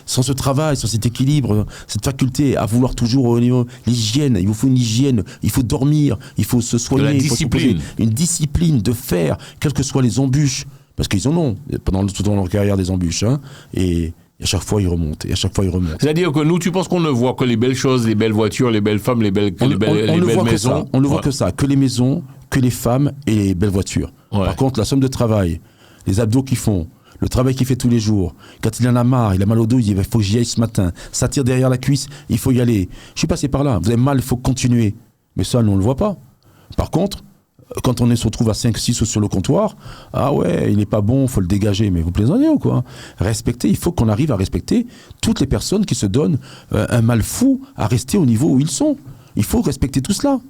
[SPEAKER 3] sans ce travail, sans cet équilibre, cette faculté à vouloir toujours au haut niveau. L'hygiène, il vous faut une hygiène, il faut dormir, il faut se soigner.
[SPEAKER 2] De la
[SPEAKER 3] il faut
[SPEAKER 2] discipline.
[SPEAKER 3] Une discipline de faire, quelles que soient les embûches. Parce qu'ils en ont, pendant toute leur carrière, des embûches. Hein, et à chaque fois, ils remontent.
[SPEAKER 2] C'est-à-dire que nous, tu penses qu'on ne voit que les belles choses, les belles voitures, les belles femmes, les belles maisons?
[SPEAKER 3] On ne voit que ça, que les maisons, que les femmes et les belles voitures.
[SPEAKER 2] Ouais.
[SPEAKER 3] Par contre, la somme de travail, les abdos qu'ils font, le travail qu'il fait tous les jours, quand il en a marre, il a mal au dos, il dit il faut que j'y aille ce matin. Ça tire derrière la cuisse, il faut y aller. Je suis passé par là, vous avez mal, il faut continuer. Mais ça, nous, on ne le voit pas. Par contre, quand on se retrouve à 5-6 sur le comptoir, ah ouais, il n'est pas bon, il faut le dégager. Mais vous plaisantez ou quoi? Respecter, il faut qu'on arrive à respecter toutes les personnes qui se donnent un mal fou à rester au niveau où ils sont. Il faut respecter tout cela.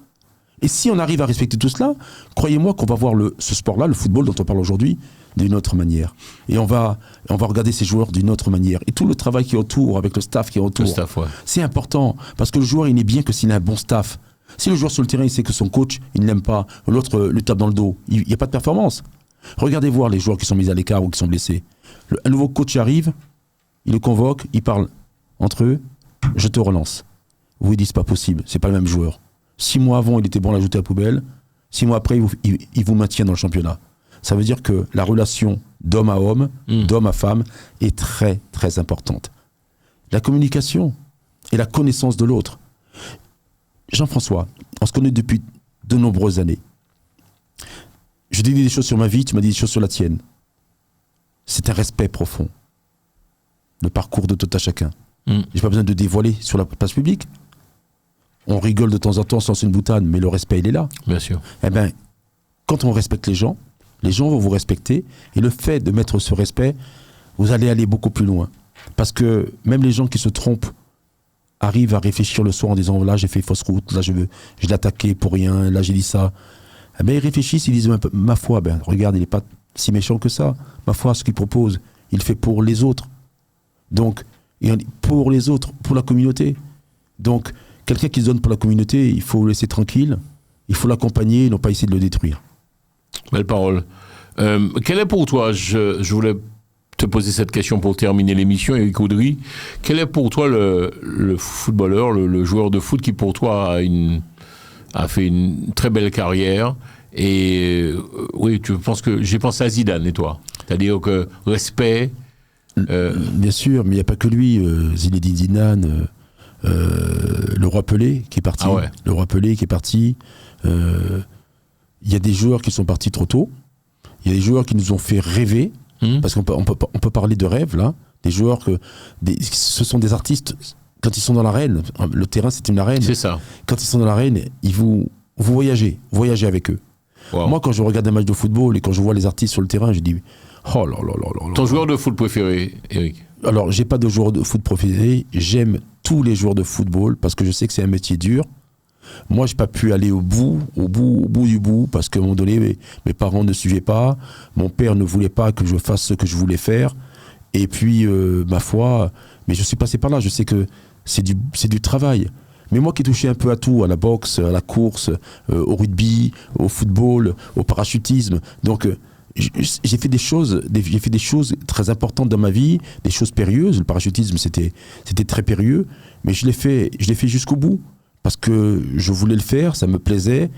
[SPEAKER 3] Et si on arrive à respecter tout cela, croyez-moi qu'on va voir ce sport-là, le football dont on parle aujourd'hui, d'une autre manière. Et on va regarder ces joueurs d'une autre manière. Et tout le travail qui est autour, avec le staff qui est autour,
[SPEAKER 2] ouais.
[SPEAKER 3] C'est important. Parce que le joueur, il n'est bien que s'il a un bon staff. Si le joueur sur le terrain, il sait que son coach, il ne l'aime pas, l'autre lui tape dans le dos, il n'y a pas de performance. Regardez voir les joueurs qui sont mis à l'écart ou qui sont blessés. Un nouveau coach arrive, il le convoque, il parle entre eux, je te relance. Vous, ils disent pas possible, c'est pas le même joueur. 6 mois avant, il était bon à l'ajouter à la poubelle. 6 mois après, il vous maintient dans le championnat. Ça veut dire que la relation d'homme à homme, d'homme à femme, est très, très importante. La communication et la connaissance de l'autre. Jean-François, on se connaît depuis de nombreuses années. Je dis des choses sur ma vie, tu m'as dit des choses sur la tienne. C'est un respect profond. Le parcours de tout à chacun. J'ai pas besoin de dévoiler sur la place publique. On rigole de temps en temps sans une boutade, mais le respect, il est là.
[SPEAKER 2] Bien sûr.
[SPEAKER 3] Eh bien, quand on respecte les gens vont vous respecter. Et le fait de mettre ce respect, vous allez aller beaucoup plus loin. Parce que même les gens qui se trompent arrivent à réfléchir le soir en disant là j'ai fait fausse route, là je l'ai attaqué pour rien, là j'ai dit ça. Eh bien, ils réfléchissent, ils disent ma foi, regarde, il n'est pas si méchant que ça. Ma foi, ce qu'il propose, il fait pour les autres. Donc, pour les autres, pour la communauté. Donc, quelqu'un qui se donne pour la communauté, il faut le laisser tranquille, il faut l'accompagner et non pas essayer de le détruire.
[SPEAKER 2] Belle parole. Quel est pour toi, je voulais te poser cette question pour terminer l'émission, Eric Audry, quel est pour toi le footballeur, le joueur de foot qui pour toi a fait une très belle carrière et oui, tu penses que j'ai pensé à Zidane et toi, c'est-à-dire que respect.
[SPEAKER 3] Bien sûr, mais il n'y a pas que lui, Zinedine Zidane, le roi Pelé qui est parti.
[SPEAKER 2] Ah ouais.
[SPEAKER 3] Le roi Pelé qui est parti. Il y a des joueurs qui sont partis trop tôt. Il y a des joueurs qui nous ont fait rêver. Parce qu'on peut parler de rêve, là. Des joueurs ce sont des artistes, quand ils sont dans l'arène, le terrain c'est une arène.
[SPEAKER 2] C'est ça.
[SPEAKER 3] Quand ils sont dans l'arène, vous voyagez avec eux.
[SPEAKER 2] Wow.
[SPEAKER 3] Moi, quand je regarde un match de football et quand je vois les artistes sur le terrain, je dis oh là là là là.
[SPEAKER 2] Ton joueur de foot préféré, Eric?
[SPEAKER 3] Alors, j'ai pas de joueur de foot préféré. J'aime tous les joueurs de football parce que je sais que c'est un métier dur. Moi, je n'ai pas pu aller au bout du bout, parce qu'à un moment donné, mes parents ne suivaient pas, mon père ne voulait pas que je fasse ce que je voulais faire, et puis, ma foi, mais je suis passé par là, je sais que c'est du travail. Mais moi qui ai touché un peu à tout, à la boxe, à la course, au rugby, au football, au parachutisme, donc j'ai fait des choses très importantes dans ma vie, des choses périlleuses. Le parachutisme, c'était très périlleux, mais je l'ai fait jusqu'au bout. Parce que je voulais le faire, ça me plaisait,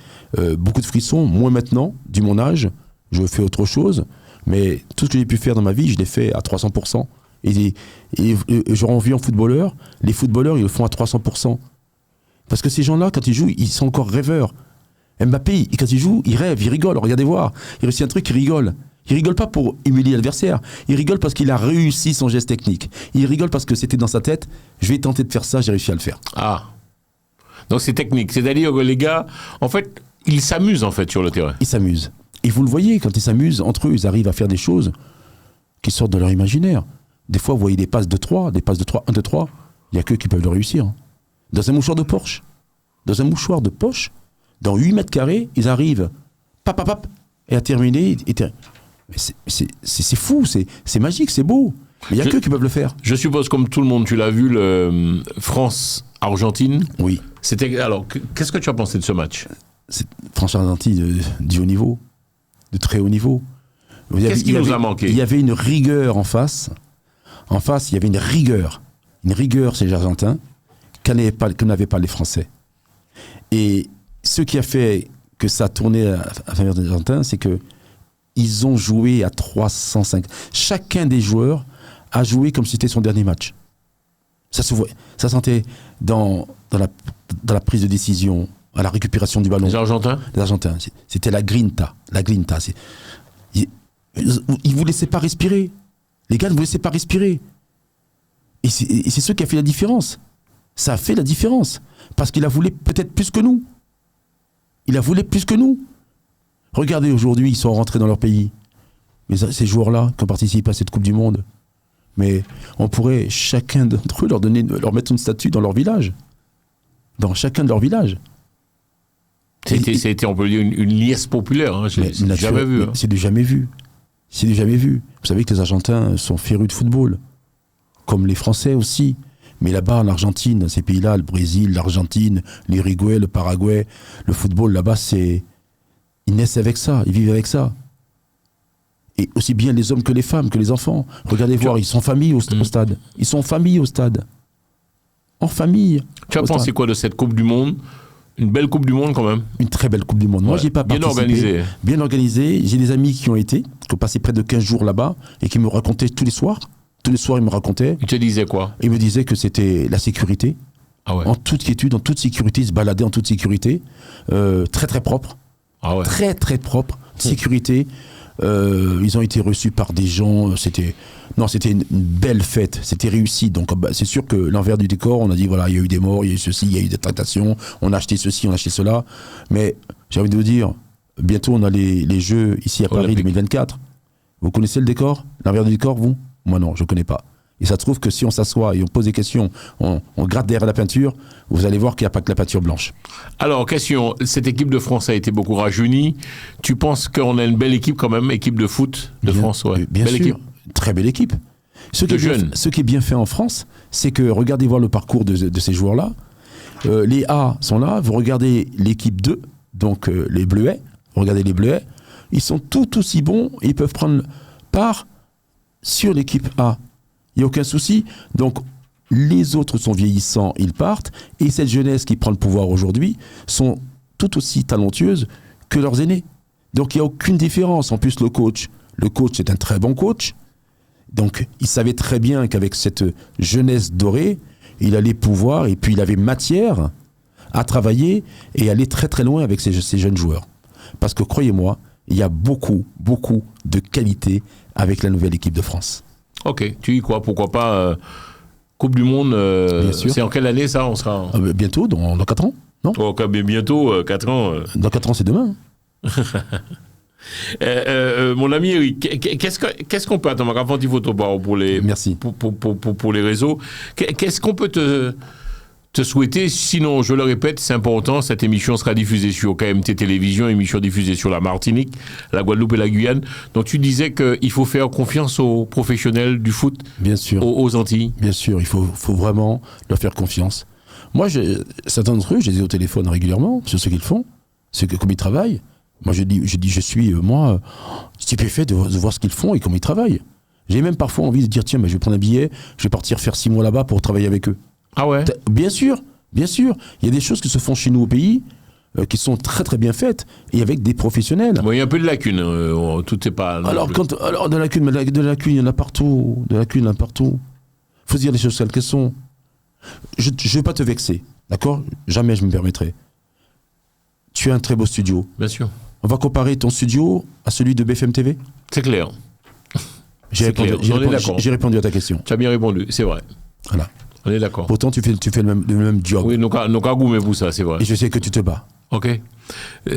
[SPEAKER 3] beaucoup de frissons, moins maintenant, du mon âge, je fais autre chose, mais tout ce que j'ai pu faire dans ma vie, je l'ai fait à 300%. Et j'aurais envie en footballeur, les footballeurs, ils le font à 300%. Parce que ces gens-là, quand ils jouent, ils sont encore rêveurs. Mbappé, quand il joue, il rêve, il rigole, regardez voir, il réussit un truc, il rigole. Il rigole pas pour humilier l'adversaire. Il rigole parce qu'il a réussi son geste technique. Il rigole parce que c'était dans sa tête. Je vais tenter de faire ça, j'ai réussi à le faire.
[SPEAKER 2] Ah. Donc c'est technique. C'est-à-dire que les gars, en fait, ils s'amusent en fait sur le terrain.
[SPEAKER 3] Ils s'amusent. Et vous le voyez, quand ils s'amusent, entre eux, ils arrivent à faire des choses qui sortent de leur imaginaire. Des fois, vous voyez des passes de 3, 1, 2, 3. Il n'y a qu'eux qui peuvent le réussir. Dans un mouchoir de Porsche, dans un mouchoir de poche, dans 8 mètres carrés, ils arrivent, pap, et à terminer. Mais c'est fou, c'est magique, c'est beau. Mais il n'y a qu'eux qui peuvent le faire.
[SPEAKER 2] Je suppose, comme tout le monde, tu l'as vu, le France-Argentine.
[SPEAKER 3] Oui.
[SPEAKER 2] Alors, qu'est-ce que tu as pensé de ce match?
[SPEAKER 3] France-Argentine du haut niveau, de très haut niveau.
[SPEAKER 2] Qu'est-ce qui nous a manqué?
[SPEAKER 3] Il y avait une rigueur en face. En face, il y avait une rigueur. Une rigueur, c'est les Argentins, que n'avaient pas les Français. Et ce qui a fait que ça a tourné à faveur des Argentins, c'est que ils ont joué à 305. Chacun des joueurs a joué comme si c'était son dernier match. Ça se voit, ça sentait dans la prise de décision, à la récupération du ballon.
[SPEAKER 2] Les Argentins?
[SPEAKER 3] Les Argentins. C'était la grinta. Ils ne vous laissaient pas respirer. Les gars ne vous laissaient pas respirer. Et c'est ce qui a fait la différence. Ça a fait la différence. Parce qu'il a voulu peut-être plus que nous. Il a voulu plus que nous. Regardez, aujourd'hui, ils sont rentrés dans leur pays. Mais ces joueurs-là, qui ont participé à cette Coupe du Monde, mais on pourrait, chacun d'entre eux, leur mettre une statue dans leur village. Dans chacun de leurs villages.
[SPEAKER 2] C'était, on peut dire, une liesse populaire. Hein. C'est jamais vu. Hein.
[SPEAKER 3] C'est du jamais vu. C'est du jamais vu. Vous savez que les Argentins sont férus de football. Comme les Français aussi. Mais là-bas, en Argentine, dans ces pays-là, le Brésil, l'Argentine, l'Uruguay, le Paraguay, le football, là-bas, ils naissent avec ça, ils vivent avec ça. Et aussi bien les hommes que les femmes, que les enfants. Regardez voir, ils sont en famille au stade. Ils sont en famille au stade. En famille.
[SPEAKER 2] Tu as pensé quoi de cette Coupe du Monde? Une belle Coupe du Monde quand même.
[SPEAKER 3] Une très belle Coupe du Monde. Moi, j'ai pas
[SPEAKER 2] bien organisée.
[SPEAKER 3] Bien organisée. J'ai des amis qui ont passé près de 15 jours là-bas et qui me racontaient tous les soirs. Tous les soirs, ils me racontaient.
[SPEAKER 2] Ils te disaient quoi?
[SPEAKER 3] Ils me disaient que c'était la sécurité.
[SPEAKER 2] Ah ouais.
[SPEAKER 3] En toute quiétude, en toute sécurité. Ils se baladaient en toute sécurité. Très, très propre.
[SPEAKER 2] Ah ouais.
[SPEAKER 3] Très, très propre. Sécurité. Ils ont été reçus par des gens. C'était une belle fête. C'était réussi. Donc, c'est sûr que l'envers du décor, on a dit voilà, il y a eu des morts, il y a eu ceci, il y a eu des tractations. On a acheté ceci, on a acheté cela. Mais j'ai envie de vous dire, bientôt, on a les Jeux ici à Paris 2024. Vous connaissez le décor? L'envers du décor, vous? Moi non, je ne connais pas. Et ça se trouve que si on s'assoit et on pose des questions, on gratte derrière la peinture, vous allez voir qu'il n'y a pas que la peinture blanche.
[SPEAKER 2] Alors, question, cette équipe de France a été beaucoup rajeunie. Tu penses qu'on a une belle équipe quand même, équipe de foot de France? Ouais.
[SPEAKER 3] Bien
[SPEAKER 2] belle
[SPEAKER 3] sûr,
[SPEAKER 2] équipe.
[SPEAKER 3] très belle équipe. Ce qui est bien fait en France, c'est que regardez voir le parcours de ces joueurs-là. Les A sont là, vous regardez l'équipe 2, donc les Bleuets, regardez les Bleuets, ils sont tout aussi bons, ils peuvent prendre part sur l'équipe A. Il n'y a aucun souci. Donc, les autres sont vieillissants, ils partent. Et cette jeunesse qui prend le pouvoir aujourd'hui sont tout aussi talentueuses que leurs aînés. Donc, il n'y a aucune différence. En plus, le coach est un très bon coach. Donc, il savait très bien qu'avec cette jeunesse dorée, il allait pouvoir, et puis il avait matière à travailler et aller très très loin avec ces jeunes joueurs. Parce que, croyez-moi, il y a beaucoup, beaucoup de qualité avec la nouvelle équipe de France.
[SPEAKER 2] Ok, tu dis quoi? Pourquoi pas Coupe du Monde c'est en quelle année ça? On sera
[SPEAKER 3] bientôt, dans 4 ans, non?
[SPEAKER 2] Ok, bientôt, 4 ans.
[SPEAKER 3] Dans 4 ans, c'est demain.
[SPEAKER 2] Mon ami Eric, qu'est-ce qu'on peut attendre avant il faut pour les
[SPEAKER 3] Merci.
[SPEAKER 2] Pour les réseaux? Qu'est-ce qu'on peut te souhaiter? Sinon, je le répète, c'est important, cette émission sera diffusée sur KMT Télévision, émission diffusée sur la Martinique, la Guadeloupe et la Guyane. Donc tu disais qu'il faut faire confiance aux professionnels du foot.
[SPEAKER 3] Bien sûr.
[SPEAKER 2] Aux Antilles.
[SPEAKER 3] Bien sûr, il faut vraiment leur faire confiance. Moi, certains d'entre eux, je les ai au téléphone régulièrement sur ce qu'ils font, comme ils travaillent. Moi, je suis stupéfait de voir ce qu'ils font et comment ils travaillent. J'ai même parfois envie de dire, tiens, mais je vais prendre un billet, je vais partir faire 6 mois là-bas pour travailler avec eux.
[SPEAKER 2] Ah ouais?
[SPEAKER 3] Bien sûr. Il y a des choses qui se font chez nous au pays, qui sont très très bien faites, et avec des professionnels.
[SPEAKER 2] Bon, il y a un peu de lacunes, tout n'est pas...
[SPEAKER 3] Alors, de lacunes, il y en a partout. De lacunes, il y en a partout. Il faut se dire les choses telles qu'elles sont. Je ne veux pas te vexer, d'accord? Jamais je me permettrai. Tu as un très beau studio.
[SPEAKER 2] Bien sûr.
[SPEAKER 3] On va comparer ton studio à celui de BFM TV?
[SPEAKER 2] C'est clair.
[SPEAKER 3] J'ai répondu à ta question.
[SPEAKER 2] Tu as bien répondu, c'est vrai.
[SPEAKER 3] Voilà.
[SPEAKER 2] On est d'accord.
[SPEAKER 3] Pourtant, tu fais le même job.
[SPEAKER 2] Oui, nous avons goûté pour ça, c'est vrai.
[SPEAKER 3] Et je sais que tu te bats.
[SPEAKER 2] Ok.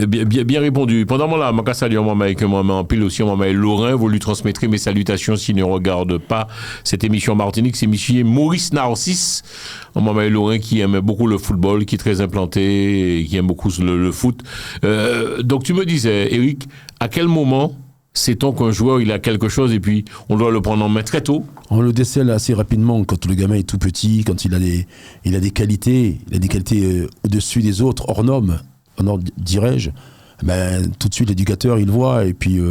[SPEAKER 2] Bien répondu. Pendant mon là, je salue en pile aussi, Laurent, vous lui transmettrez mes salutations s'il ne regarde pas cette émission Martinique. C'est monsieur Maurice Narcisse, Laurent qui aime beaucoup le football, qui est très implanté, et qui aime beaucoup le foot. Donc tu me disais, Eric, à quel moment sait-on qu'un joueur il a quelque chose et puis on doit le prendre en main très tôt?
[SPEAKER 3] On le décèle assez rapidement quand le gamin est tout petit, quand il a des qualités, au-dessus des autres, hors normes, dirais-je. Ben, tout de suite l'éducateur il voit et puis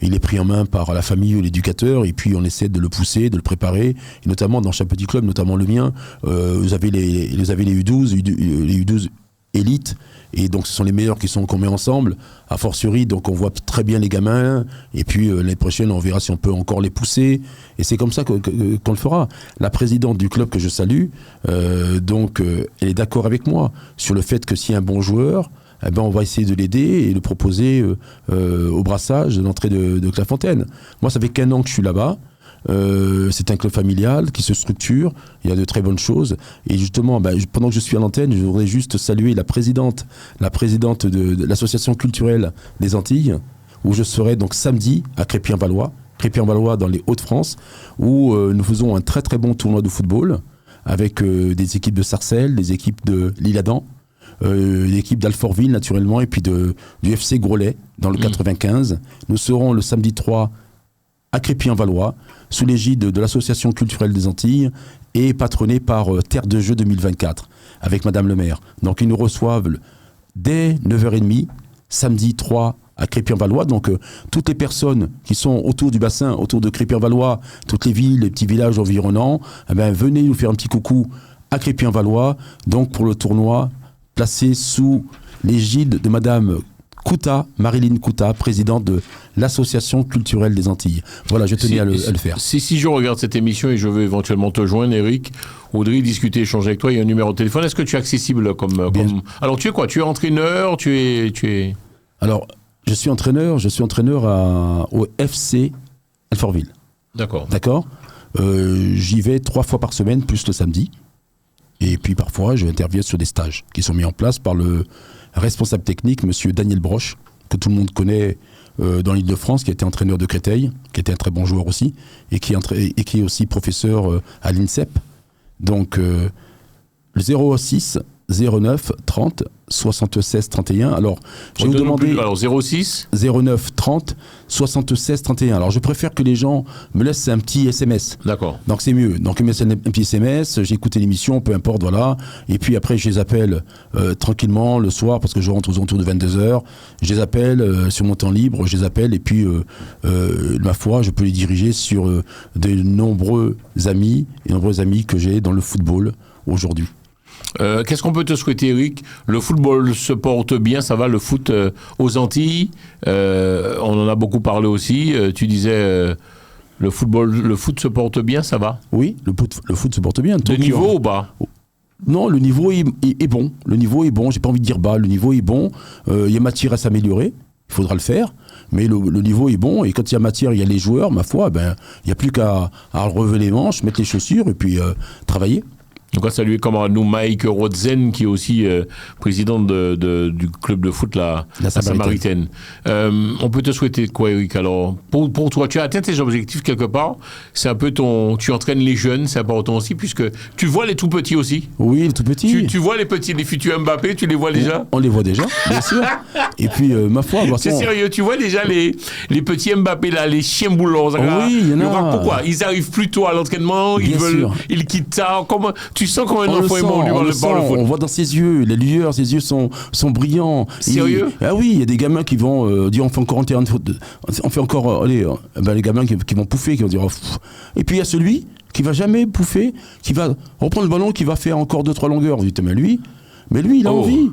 [SPEAKER 3] il est pris en main par la famille ou l'éducateur et puis on essaie de le pousser, de le préparer, et notamment dans chaque petit club, notamment le mien, vous avez les U12, les U12 élites, et donc ce sont les meilleurs qu'on met ensemble, a fortiori, donc on voit très bien les gamins, et puis l'année prochaine on verra si on peut encore les pousser, et c'est comme ça qu'on le fera. La présidente du club que je salue, elle est d'accord avec moi sur le fait que s'il y a un bon joueur, eh ben on va essayer de l'aider et le proposer au brassage de l'entrée de Clairefontaine. Moi ça fait qu'un an que je suis là-bas. C'est un club familial qui se structure, il y a de très bonnes choses, et justement pendant que je suis à l'antenne, je voudrais juste saluer la présidente de l'association culturelle des Antilles, où je serai donc samedi à Crépien-Valois dans les Hauts-de-France, où nous faisons un très très bon tournoi de football avec des équipes de Sarcelles, des équipes de l'Isle-Adam, l'équipe d'Alfortville naturellement, et puis du FC Groslay dans le 95. Nous serons le samedi 3 à Crépien-Valois, sous l'égide de l'Association culturelle des Antilles et patronné par Terre de Jeux 2024, avec Madame le maire. Donc ils nous reçoivent dès 9h30, samedi 3 à Crépien-Valois. Donc toutes les personnes qui sont autour du bassin, autour de Crépien-Valois, toutes les villes, les petits villages environnants, venez nous faire un petit coucou à Crépien-Valois, donc pour le tournoi placé sous l'égide de Madame Marilyn Kouta, présidente de l'Association culturelle des Antilles. Voilà, je tenais à le faire.
[SPEAKER 2] Si je regarde cette émission et je veux éventuellement te joindre, Eric, Audrey, discuter, échanger avec toi, il y a un numéro de téléphone. Est-ce que tu es accessible comme... Alors, tu es quoi? Tu es entraîneur? Tu es...
[SPEAKER 3] Alors, je suis entraîneur au FC Alfortville.
[SPEAKER 2] D'accord.
[SPEAKER 3] J'y vais 3 fois par semaine, plus le samedi. Et puis, parfois, je interviens sur des stages qui sont mis en place par le responsable technique, monsieur Daniel Broche, que tout le monde connaît dans l'Île-de-France, qui a été entraîneur de Créteil, qui était un très bon joueur aussi, et qui est aussi professeur à l'INSEP. Donc, le 06 09 30 76 31. Alors, je vais vous demander...
[SPEAKER 2] Alors, 06
[SPEAKER 3] 09 30 76 31. Alors, je préfère que les gens me laissent un petit SMS.
[SPEAKER 2] D'accord.
[SPEAKER 3] Donc, c'est mieux. Donc, ils me laissent un petit SMS, j'ai écouté l'émission, peu importe, voilà. Et puis, après, je les appelle tranquillement le soir, parce que je rentre aux alentours de 22h. Je les appelle sur mon temps libre, je les appelle, et puis, ma foi, je peux les diriger sur de nombreux amis que j'ai dans le football aujourd'hui.
[SPEAKER 2] Qu'est-ce qu'on peut te souhaiter, Eric? Le football se porte bien, ça va, le foot aux Antilles, on en a beaucoup parlé aussi, tu disais le foot se porte bien, ça va?
[SPEAKER 3] Oui, le foot se porte bien.
[SPEAKER 2] De niveau ou bas?
[SPEAKER 3] Non, le niveau est bon, j'ai pas envie de dire bas, le niveau est bon, il y a matière à s'améliorer, il faudra le faire, mais le niveau est bon, et quand il y a matière, il y a les joueurs, ma foi, il n'y a plus qu'à relever les manches, mettre les chaussures, et puis travailler.
[SPEAKER 2] Donc, on va saluer nous Mike Rodzen, qui est aussi président du club de foot la Samaritaine. On peut te souhaiter quoi, Eric? Alors, pour toi, tu as atteint tes objectifs quelque part. C'est un peu tu entraînes les jeunes, c'est important aussi, puisque tu vois les tout petits aussi.
[SPEAKER 3] Oui, les tout petits.
[SPEAKER 2] Tu vois les petits, les futurs Mbappé, tu les vois déjà?
[SPEAKER 3] On les voit déjà, bien sûr. Et puis, ma foi...
[SPEAKER 2] C'est sérieux, tu vois déjà les petits Mbappé, là, les chiens boulons.
[SPEAKER 3] Oui, il y en a.
[SPEAKER 2] Pourquoi? Ils arrivent plus tôt à l'entraînement, ils quittent tard. Tu sens comme un enfant ému devant le foot.
[SPEAKER 3] On voit dans ses yeux, les lueurs, ses yeux sont brillants.
[SPEAKER 2] Sérieux?
[SPEAKER 3] Ah oui, il y a des gamins qui vont dire on fait encore un terrain de foot, on fait encore les gamins qui vont pouffer, qui vont dire et puis il y a celui qui va jamais pouffer, qui va reprendre le ballon, qui va faire encore 2-3 longueurs. Vous dites mais lui il a envie.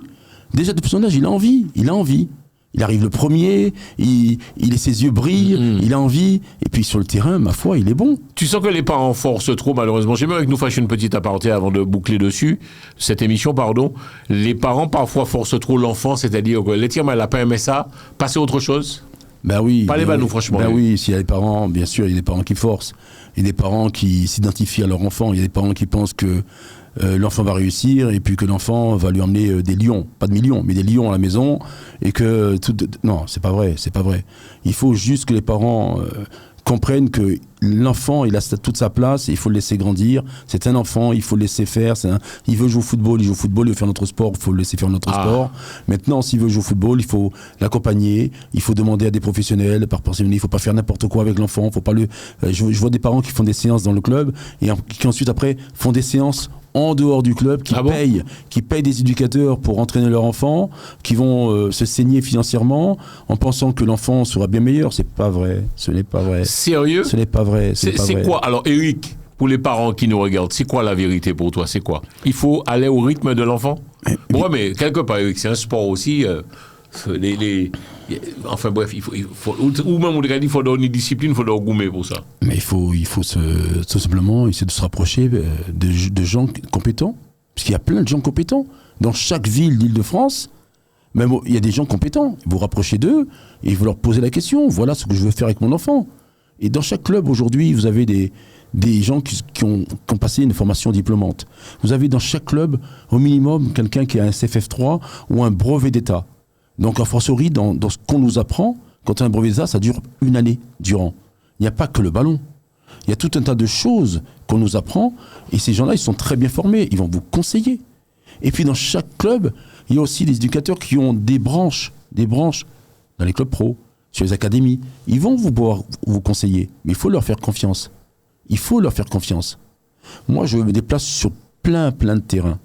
[SPEAKER 3] Déjà depuis son âge, il a envie. Il arrive le premier, ses yeux brillent, il a envie, et puis sur le terrain, ma foi, il est bon.
[SPEAKER 2] Tu sens que les parents forcent trop, malheureusement. J'aimerais que nous fassions une petite aparté avant de boucler dessus, cette émission, pardon. Les parents, parfois, forcent trop l'enfant, c'est-à-dire que l'étirement, elle n'a pas aimé ça, passer à autre chose.
[SPEAKER 3] Ben oui.
[SPEAKER 2] Pas les nous, franchement.
[SPEAKER 3] Ben oui, s'il y a des parents, bien sûr, il y a des parents qui forcent. Il y a des parents qui s'identifient à leur enfant, il y a des parents qui pensent que l'enfant va réussir et puis que l'enfant va lui emmener des lions, pas de millions, mais des lions à la maison et que non, c'est pas vrai. Il faut juste que les parents comprennent que l'enfant, il a toute sa place, et il faut le laisser grandir. C'est un enfant, il faut le laisser faire. Il veut jouer au football, il joue au football, il veut faire notre sport, il faut le laisser faire notre sport. Maintenant, s'il veut jouer au football, il faut l'accompagner, il faut demander à des professionnels, il ne faut pas faire n'importe quoi avec l'enfant. Faut pas je vois des parents qui font des séances dans le club et qui ensuite après font des séances en dehors du club, qui payent des éducateurs pour entraîner leur enfant, qui vont se saigner financièrement en pensant que l'enfant sera bien meilleur. C'est pas vrai. Ce n'est pas vrai.
[SPEAKER 2] Sérieux ?
[SPEAKER 3] Ce n'est pas vrai.
[SPEAKER 2] C'est quoi ? Alors, Eric, pour les parents qui nous regardent, c'est quoi la vérité pour toi ? C'est quoi ? Il faut aller au rythme de l'enfant ? Ouais, mais quelque part, Eric, c'est un sport aussi. Enfin bref, il faut ou même il faut donner une discipline, il faut donner gourmet pour ça. Mais
[SPEAKER 3] il faut tout simplement essayer de se rapprocher de gens compétents, parce qu'il y a plein de gens compétents dans chaque ville d'Île-de-France. Même il y a des gens compétents. Vous rapprochez d'eux et vous leur posez la question. Voilà ce que je veux faire avec mon enfant. Et dans chaque club aujourd'hui, vous avez des gens qui ont passé une formation diplômante. Vous avez dans chaque club au minimum quelqu'un qui a un CFF3 ou un brevet d'État. Donc, a fortiori, dans ce qu'on nous apprend, quand on a un brevet d'État, ça dure une année durant. Il n'y a pas que le ballon. Il y a tout un tas de choses qu'on nous apprend, et ces gens-là, ils sont très bien formés, ils vont vous conseiller. Et puis, dans chaque club, il y a aussi des éducateurs qui ont des branches dans les clubs pro, sur les académies. Ils vont pouvoir vous conseiller, mais il faut leur faire confiance. Moi, je me déplace sur plein de terrains,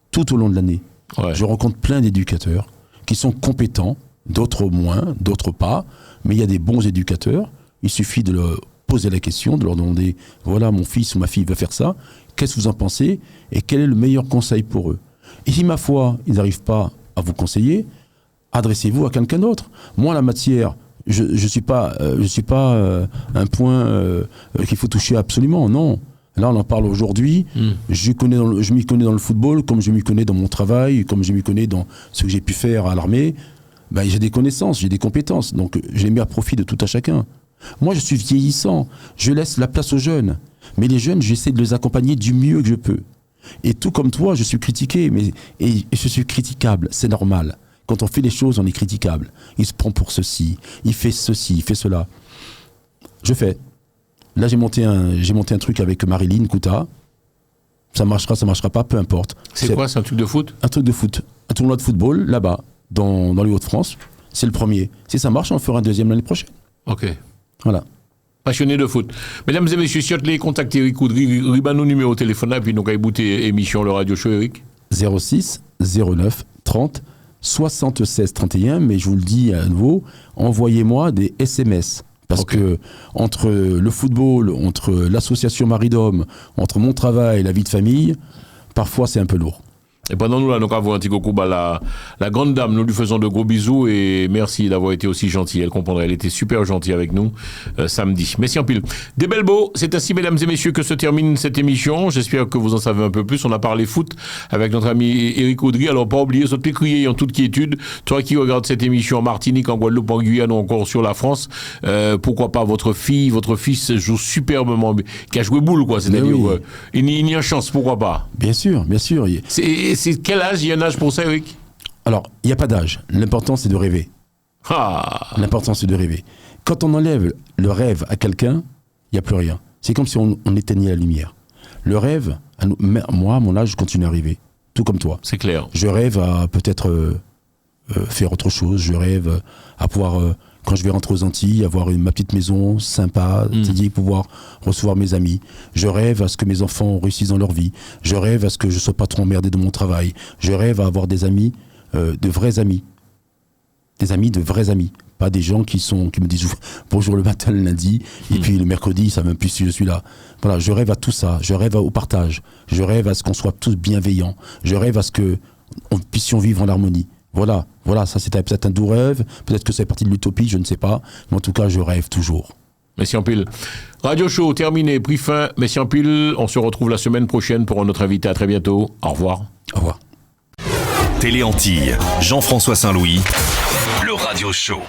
[SPEAKER 3] tout au long de l'année. Ouais. Je rencontre plein d'éducateurs qui sont compétents, d'autres moins, d'autres pas, mais il y a des bons éducateurs. Il suffit de leur poser la question, de leur demander, voilà, mon fils ou ma fille veut faire ça, qu'est-ce que vous en pensez et quel est le meilleur conseil pour eux ? Et si, ma foi, ils n'arrivent pas à vous conseiller, adressez-vous à quelqu'un d'autre. Moi, la matière, je suis pas un point qu'il faut toucher absolument, non. Là, on en parle aujourd'hui. Je m'y connais dans le football, comme je m'y connais dans mon travail, comme je m'y connais dans ce que j'ai pu faire à l'armée. Ben, j'ai des connaissances, j'ai des compétences. Donc, je les mets à profit de tout à chacun. Moi, je suis vieillissant. Je laisse la place aux jeunes. Mais les jeunes, j'essaie de les accompagner du mieux que je peux. Et tout comme toi, je suis critiqué. Et je suis critiquable. C'est normal. Quand on fait les choses, on est critiquable. Il se prend pour ceci. Il fait ceci, il fait cela. Je fais. Là, j'ai monté un truc avec Marilyn Kouta. Ça marchera pas, peu importe.
[SPEAKER 2] C'est quoi, c'est un truc de foot ?
[SPEAKER 3] Un truc de foot. Un tournoi de football, là-bas, dans les Hauts-de-France. C'est le premier. Si ça marche, on fera un deuxième l'année prochaine.
[SPEAKER 2] Ok.
[SPEAKER 3] Voilà.
[SPEAKER 2] Passionné de foot. Mesdames et messieurs, si vous voulez contacter Eric Coudry, ribanou numéro au téléphone, puis nous allons écouter émission Le Radio Show, Eric.
[SPEAKER 3] 06 09 30 76 31, mais je vous le dis à nouveau, envoyez-moi des SMS. Parce que entre le football, entre l'association Maridom, entre mon travail et la vie de famille, parfois c'est un peu lourd.
[SPEAKER 2] Et pendant nous, là, nous avons un petit coucou à la grande dame. Nous lui faisons de gros bisous et merci d'avoir été aussi gentille. Elle comprendrait, elle était super gentille avec nous samedi. Merci en pile. Des belles beaux. C'est ainsi, mesdames et messieurs, que se termine cette émission. J'espère que vous en savez un peu plus. On a parlé foot avec notre ami Eric Coudry. Alors, pas oublier, sauter crier en toute quiétude. Toi qui regardes cette émission en Martinique, en Guadeloupe, en Guyane ou encore sur la France, pourquoi pas votre fille, votre fils joue superbement, qui a joué boule, quoi. C'est-à-dire, il y a une chance, pourquoi pas.
[SPEAKER 3] Bien sûr, bien sûr.
[SPEAKER 2] C'est quel âge ? Il y a un âge pour ça, Eric ?
[SPEAKER 3] Alors, il n'y a pas d'âge. L'important, c'est de rêver. L'important, c'est de rêver. Quand on enlève le rêve à quelqu'un, il n'y a plus rien. C'est comme si on éteignait la lumière. Le rêve, moi, à mon âge, je continue à rêver. Tout comme toi.
[SPEAKER 2] C'est clair.
[SPEAKER 3] Je rêve à peut-être faire autre chose. Je rêve à pouvoir... quand je vais rentrer aux Antilles, avoir ma petite maison sympa, c'est-à-dire pouvoir recevoir mes amis. Je rêve à ce que mes enfants réussissent dans leur vie. Je rêve à ce que je ne sois pas trop emmerdé de mon travail. Je rêve à avoir des amis, de vrais amis. Des amis de vrais amis. Pas des gens qui me disent bonjour le matin, le lundi, et puis le mercredi, ils savent même plus si je suis là. Voilà, je rêve à tout ça. Je rêve au partage. Je rêve à ce qu'on soit tous bienveillants. Je rêve à ce que nous puissions vivre en harmonie. Voilà, ça c'était peut-être un doux rêve, peut-être que c'est partie de l'utopie, je ne sais pas, mais en tout cas je rêve toujours.
[SPEAKER 2] Merci en pile. Radio Show terminé, pris fin. Merci en pile. On se retrouve la semaine prochaine pour un autre invité. À très bientôt. Au revoir.
[SPEAKER 3] Au revoir.
[SPEAKER 1] Télé Antilles, Jean-François Saint-Louis, le Radio Show.